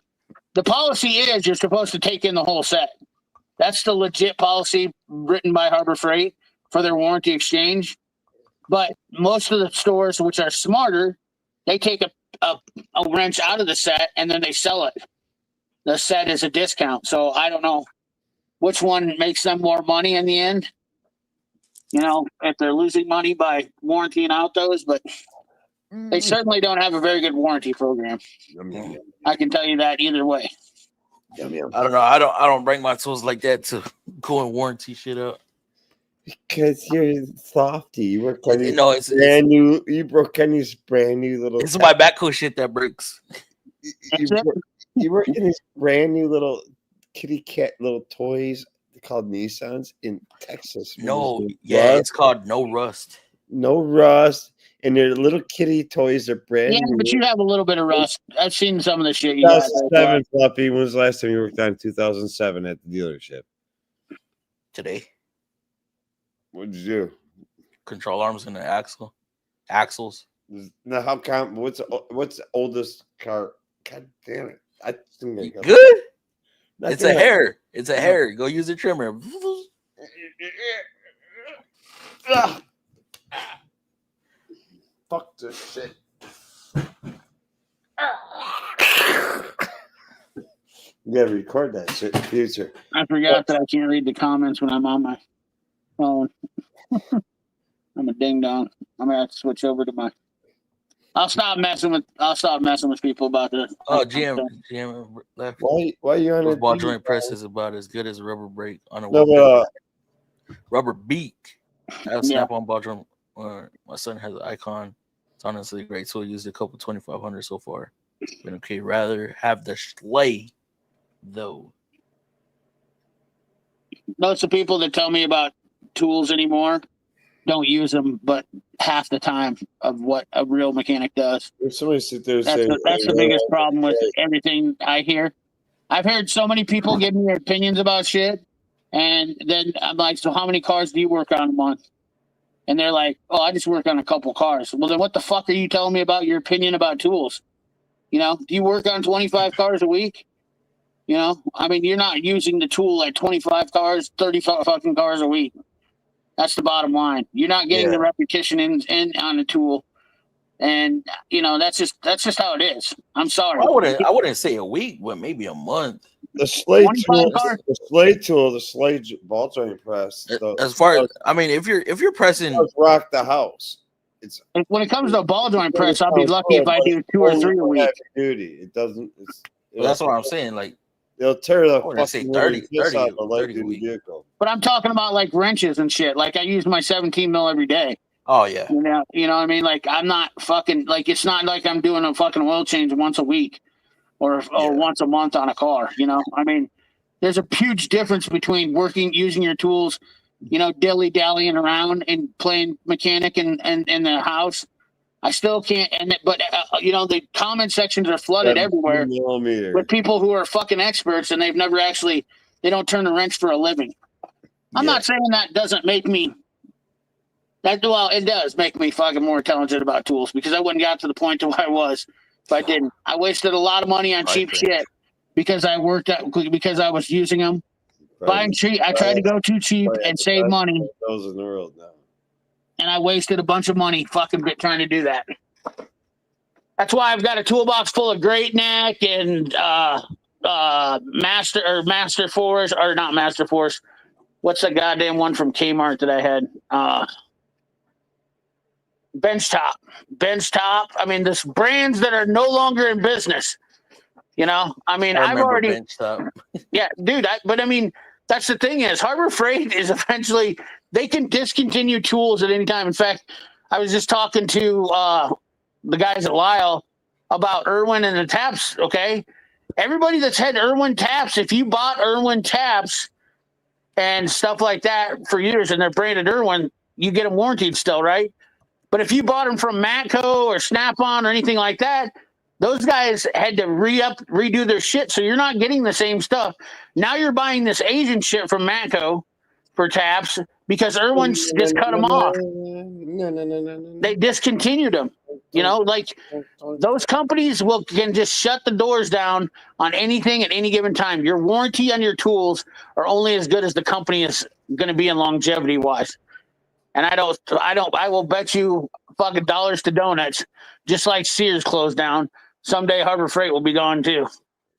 the policy is you're supposed to take in the whole set. That's the legit policy written by Harbor Freight for their warranty exchange. But most of the stores, which are smarter, they take a wrench out of the set and then they sell it. The set is a discount. So I don't know which one makes them more money in the end. If they're losing money by warrantying out those, but they certainly don't have a very good warranty program. I can tell you that either way. I don't know. I don't bring my tools like that to go and warranty shit up. Because you're softy. You work on these No, it's brand new. You broke on these brand new little. it's my backhoe shit that breaks. You work in these brand new little kitty cat little toys called Nissans in Texas. No, yeah, it's called No Rust. No rust, and they're little kitty toys. They're brand Yeah, new. but you have a little bit of rust. I've seen some of the shit you got. 2007, Fluffy. When was the last time you worked on 2007 at the dealership? Today. What did you do? Control arms and the axles. Now, how come? What's the oldest car? God damn it! I think I got Good. Not It's a good. hair. It's a hair. Go use a trimmer. Fuck this shit. You gotta record that shit in the future. I forgot that I can't read the comments when I'm on my phone. I'm a ding dong. I'm gonna have to switch over to my. I'll stop messing with people about this. Oh, GM left. Why you on The a ball D- joint press is about as good as a rubber brake on a No, rubber beak. I have Yeah. snap-on ball joint. My son has an Icon. It's honestly a great tool. Used a couple 2500 so far. Been okay. Rather have the Schley though. Most of the people that tell me about tools anymore don't use them, but half the time of what a real mechanic does. if somebody sit there and That's say, the biggest problem with everything I hear. I've heard so many people give me their opinions about shit, and then I'm like, so how many cars do you work on a month? And they're like, oh, I just work on a couple cars. Well, then what the fuck are you telling me about your opinion about tools? Do you work on 25 cars a week? I mean, you're not using the tool at 25 cars, 30 fucking cars a week. That's the bottom line. You're not getting the repetition in on the tool. And that's just how it is. I'm sorry. I wouldn't say a week, but maybe a month. the Slade 25 tool, cars? the Slade ball joint press. As far as I mean, if you're pressing, does rock the house. It's When it comes to a ball joint press, I'll be lucky if I do 2 or 3 a week. Heavy duty. It doesn't. that's what I'm saying. Like, They'll tear the I wouldn't say fucking 30 piss out of a 30 light a duty week. vehicle. But I'm talking about like wrenches and shit. Like I use my 17 mil every day. Oh yeah. You know what I mean? Like, I'm not fucking, like, it's not like I'm doing a fucking oil change once a week or Yeah. once a month on a car, you know? I mean, there's a huge difference between using your tools, you know, dilly-dallying around and playing mechanic in the house. I still can't, but you know, the comment sections are flooded everywhere with people who are fucking experts and they've never actually, they don't turn a wrench for a living. I'm not saying that doesn't make me, well, it does make me fucking more intelligent about tools, because I wouldn't got to the point to where I was if I didn't. I wasted a lot of money on cheap shit because I was using them. Buying cheap, I tried to go too cheap and save money. Those in the world now. And I wasted a bunch of money fucking trying to do that. That's why I've got a toolbox full of Great Neck and Master Force, or not Master Force. What's the goddamn one from Kmart that I had? Benchtop. I mean, there's brands that are no longer in business. You know, I mean, I've already Benchtop. Yeah, dude. But I mean, that's the thing is, Harbor Freight is eventually, they can discontinue tools at any time. In fact, I was just talking to the guys at Lyle about Irwin and the taps. Okay, everybody that's had Irwin taps, if you bought Irwin taps and stuff like that for years and they're branded Irwin, you get them warranted still, right? But if you bought them from Matco or Snap-on or anything like that, those guys had to redo their shit, so you're not getting the same stuff. Now you're buying this Asian shit from Matco for taps because Irwin's just cut them off. No. They discontinued them. You know, like those companies can just shut the doors down on anything at any given time. Your warranty on your tools are only as good as the company is going to be in longevity wise. And I will bet you fucking dollars to donuts, just like Sears closed down, someday Harbor Freight will be gone too.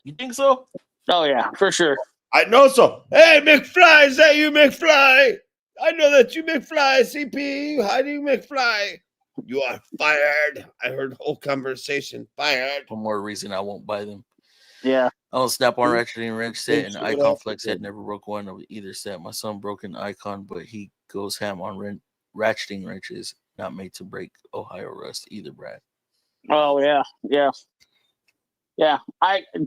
You think so? Oh yeah, for sure. I know so. Hey, McFly, is that you, McFly? I know that you, McFly, CP. How do you, McFly? You are fired. I heard the whole conversation. Fired. For more reason, I won't buy them. Yeah. I don't Snap-on ratcheting wrench set and Icon flex head. Never broke one of either set. My son broke an Icon, but he goes ham on ratcheting wrenches. Not made to break Ohio rust either, Brad. Oh yeah.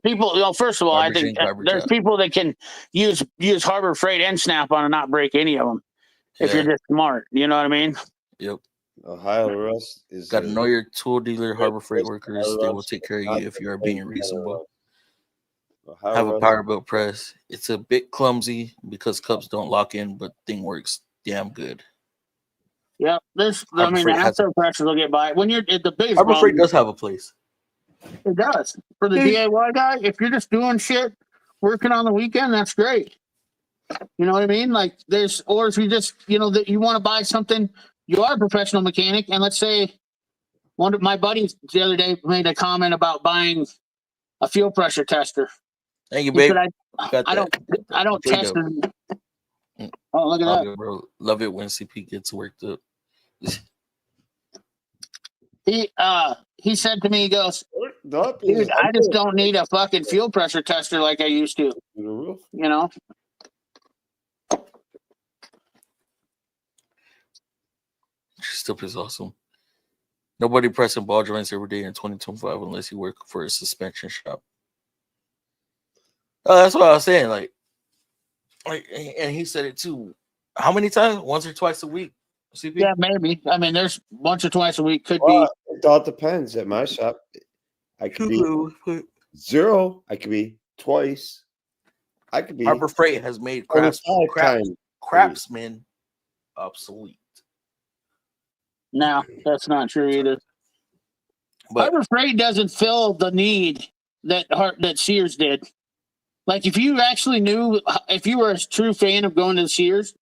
People. You know, first of all, I think there's people that can use Harbor Freight and Snap-on and not break any of them if you're just smart. You know what I mean? Yep. Ohio rust is. Got to know your tool dealer, Harbor Freight workers. They will take care of you if you are being reasonable. Have a power belt press. It's a bit clumsy because cups don't lock in, but thing works damn good. Yeah, the after pressures will get by. When you're at the biggest Harbor Freight does have a place. It does. For the DIY guy, if you're just doing shit, working on the weekend, that's great. You know what I mean? Like or if you just, you know, that you want to buy something, you are a professional mechanic, and let's say one of my buddies the other day made a comment about buying a fuel pressure tester. Thank you, babe. I don't test them. Oh, look at that. Bro. Love it when CP gets worked up. He said to me, he goes, dude, I just don't need a fucking fuel pressure tester like I used to. You know? Stuff is awesome. Nobody pressing ball joints every day in 2025 unless you work for a suspension shop. Oh, that's what I was saying. Like, and he said it too. How many times? Once or twice a week? CP? Yeah, maybe. I mean, there's once or twice a week. Could be. It all depends. At my shop, I could be 0. I could be twice. I could be. Harbor Freight has made craftsmen obsolete. No, that's not true either. But Harbor Freight doesn't fill the need that Sears did. Like, if you actually knew, if you were a true fan of going to Sears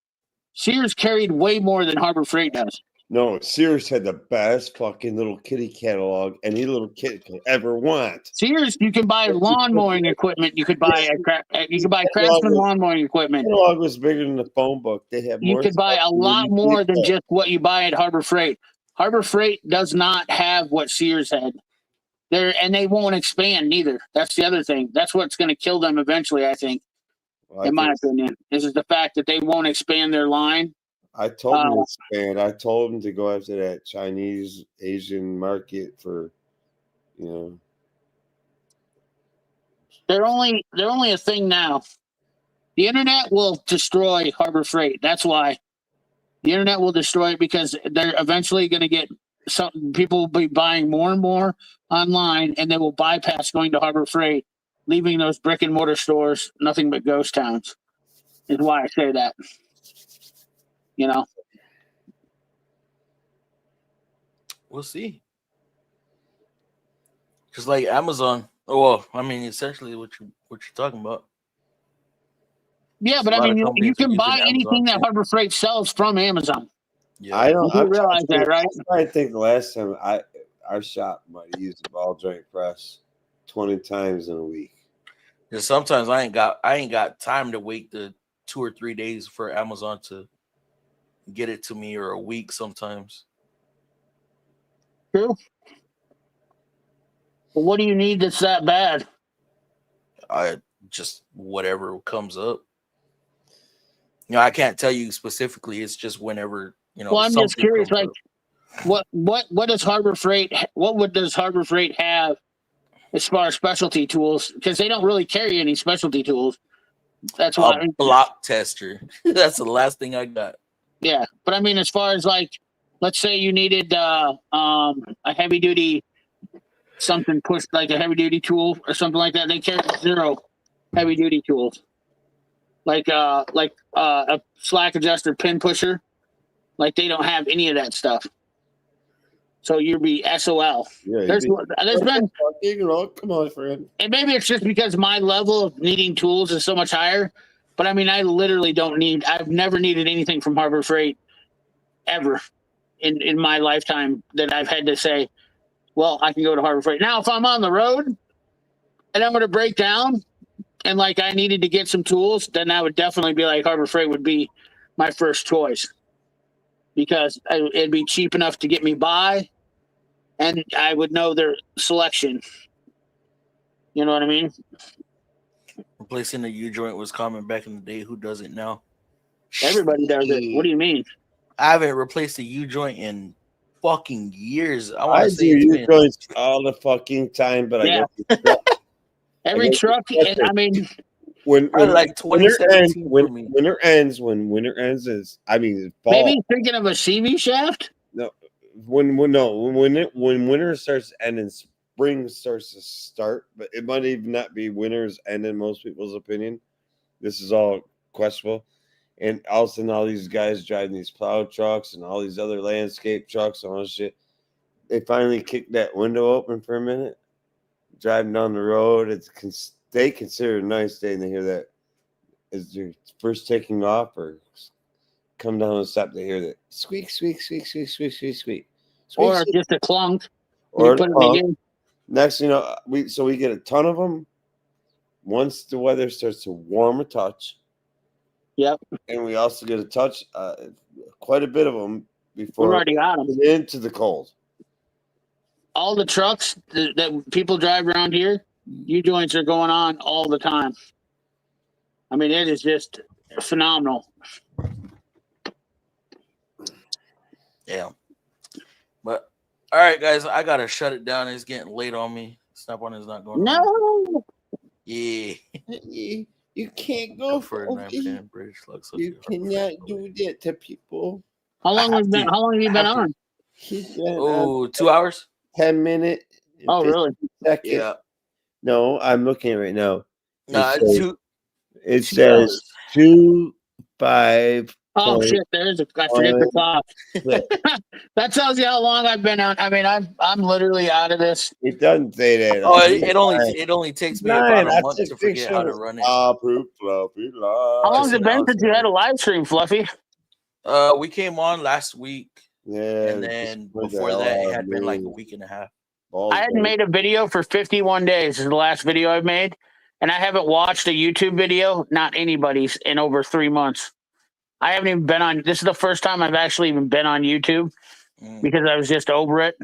carried way more than Harbor Freight does. No, Sears had the best fucking little kitty catalog any little kid could ever want. Sears, you can buy lawn mowing equipment. You could buy Craftsman lawn mowing equipment. The catalog was bigger than the phone book. They have more. You could buy a lot more than just what you buy at Harbor Freight. Harbor Freight does not have what Sears had. And they won't expand neither. That's the other thing. That's what's going to kill them eventually, I think. In my opinion, this is the fact that they won't expand their line. I told him to expand. I told him to go after that Chinese Asian market for, you know. They're only a thing now. The internet will destroy Harbor Freight. That's why. The internet will destroy it because they're eventually going to get some people will be buying more and more online, and they will bypass going to Harbor Freight, leaving those brick and mortar stores nothing but ghost towns. Is why I say that. You know. We'll see. Because like Amazon, well, I mean, essentially what you're talking about. Yeah, but I mean, you can buy anything that Harbor Freight sells from Amazon. Yeah, I don't. You realize that, right? I think the last time our shop might have used a ball joint press 20 times in a week. Yeah, sometimes I ain't got time to wait the 2 or 3 days for Amazon to get it to me, or a week sometimes. True. But what do you need that's that bad? I just whatever comes up. You know, I can't tell you specifically. It's just whenever, you know. Well, I'm just curious, like, up. what does Harbor Freight? Does Harbor Freight have as far as specialty tools? Because they don't really carry any specialty tools. That's why. A block tester. That's the last thing I got. Yeah, but I mean, as far as like, let's say you needed a heavy duty something pushed, like a heavy duty tool or something like that. They carry 0 heavy duty tools. Like a slack adjuster, pin pusher, like they don't have any of that stuff. So you'd be SOL. Yeah, there's been, come on, friend. and maybe it's just because my level of needing tools is so much higher. But I mean, I literally don't need. I've never needed anything from Harbor Freight ever in my lifetime that I've had to say, well, I can go to Harbor Freight. Now, if I'm on the road and I'm going to break down, and like I needed to get some tools, then I would definitely be like Harbor Freight would be my first choice, because it'd be cheap enough to get me by, and I would know their selection. You know what I mean? Replacing the U-joint was common back in the day. Who does it now? Everybody does it. What do you mean? I haven't replaced the U-joint in fucking years. I do U-joints all the fucking time, but yeah. I don't. Every truck, and I mean, when like winter ends, when winter ends is, I mean, fall. Maybe thinking of a CV shaft. No, when winter starts to end and spring starts to start, but it might even not be winter's end in most people's opinion. This is all questionable. And all of a sudden, all these guys driving these plow trucks and all these other landscape trucks and all this shit, they finally kick that window open for a minute. Driving down the road, they consider it a nice day, and they hear that as you're first taking off or come down the step, they hear that squeak, squeak, squeak, squeak, squeak, squeak, squeak, or just a clunk. Or a clunk. Next, you know, we get a ton of them once the weather starts to warm a touch. Yep. And we also get a touch, quite a bit of them before we already got them into the cold. All the trucks that people drive around here, U-joints are going on all the time. I mean, it is just phenomenal. Yeah. But, all right, guys, I got to shut it down. It's getting late on me. Snap-on is not going on. Yeah. You can't go for a 9-pin bridge. You cannot do that to people. How long have you been on? Oh, 2 hours? 10 minutes. Oh, really? Seconds. Yeah. No, I'm looking at it right now. It says 2, 5. Oh shit! I forget the clock. That tells you how long I've been on. I mean, I'm literally out of this. It doesn't say that. Oh, it only takes me about a month to forget how to run it. How long's it been since you had a live stream, Fluffy? We came on last week. Yeah, and then before that, it had been like a week and a half. I hadn't made a video for 51 days. This is the last video I've made, and I haven't watched a YouTube video, not anybody's, in over 3 months. I haven't even been on. This is the first time I've actually even been on YouTube because I was just over it.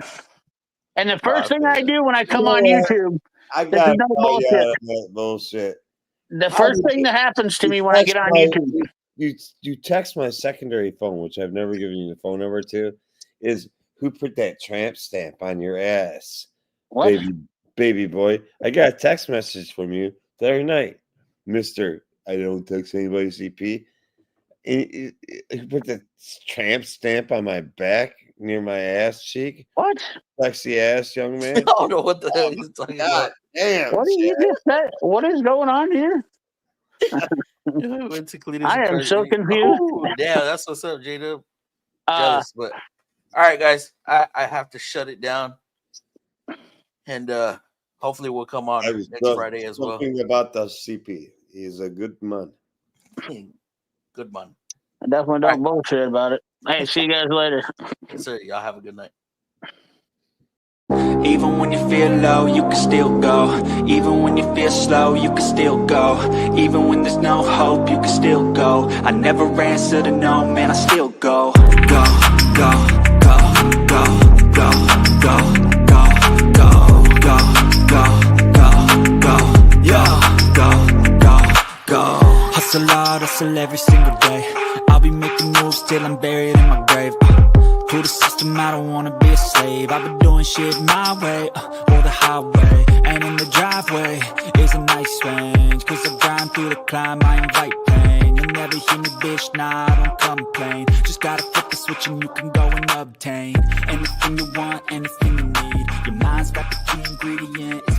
And the first thing I do when I come on YouTube, this is no bullshit. Bullshit. The first thing that happens to me when I get on YouTube. you text my secondary phone, which I've never given you the phone number to, is who put that tramp stamp on your ass, What? baby boy. I got a text message from you the other night, Mister. I don't text anybody, CP. Who put the tramp stamp on my back near my ass cheek? What? Sexy ass young man. I don't know what the hell he's talking God about. damn. What did you Chad. just say? What is going on here? Went to Cletus I and am Cardi so B. confused. Oh, yeah, that's what's up, J-Dub. Uh, Jealous, but all right, guys, I have to shut it down, and hopefully we'll come on I was next Friday as well. Something about the CP. He's a good man. Good man. I definitely don't bullshit about it. Hey, see you guys later. Yes, sir. Y'all have a good night. Even when you feel low, you can still go. Even when you feel slow, you can still go. Even when there's no hope, you can still go. I never answer to no, man, I still go. Go, go, go, go, go, go, go, go, go, go, go, go, go, go. Hustle hard, hustle every single day. I'll be making moves till I'm buried in my grave. To the system, I don't wanna be a slave. I've been doing shit my way, or the highway. And in the driveway is a nice range. Cause I grind through the climb, I invite pain. You'll never hear me, bitch, nah, I don't complain. Just gotta flip the switch and you can go and obtain anything you want, anything you need. Your mind's got the key ingredient, it's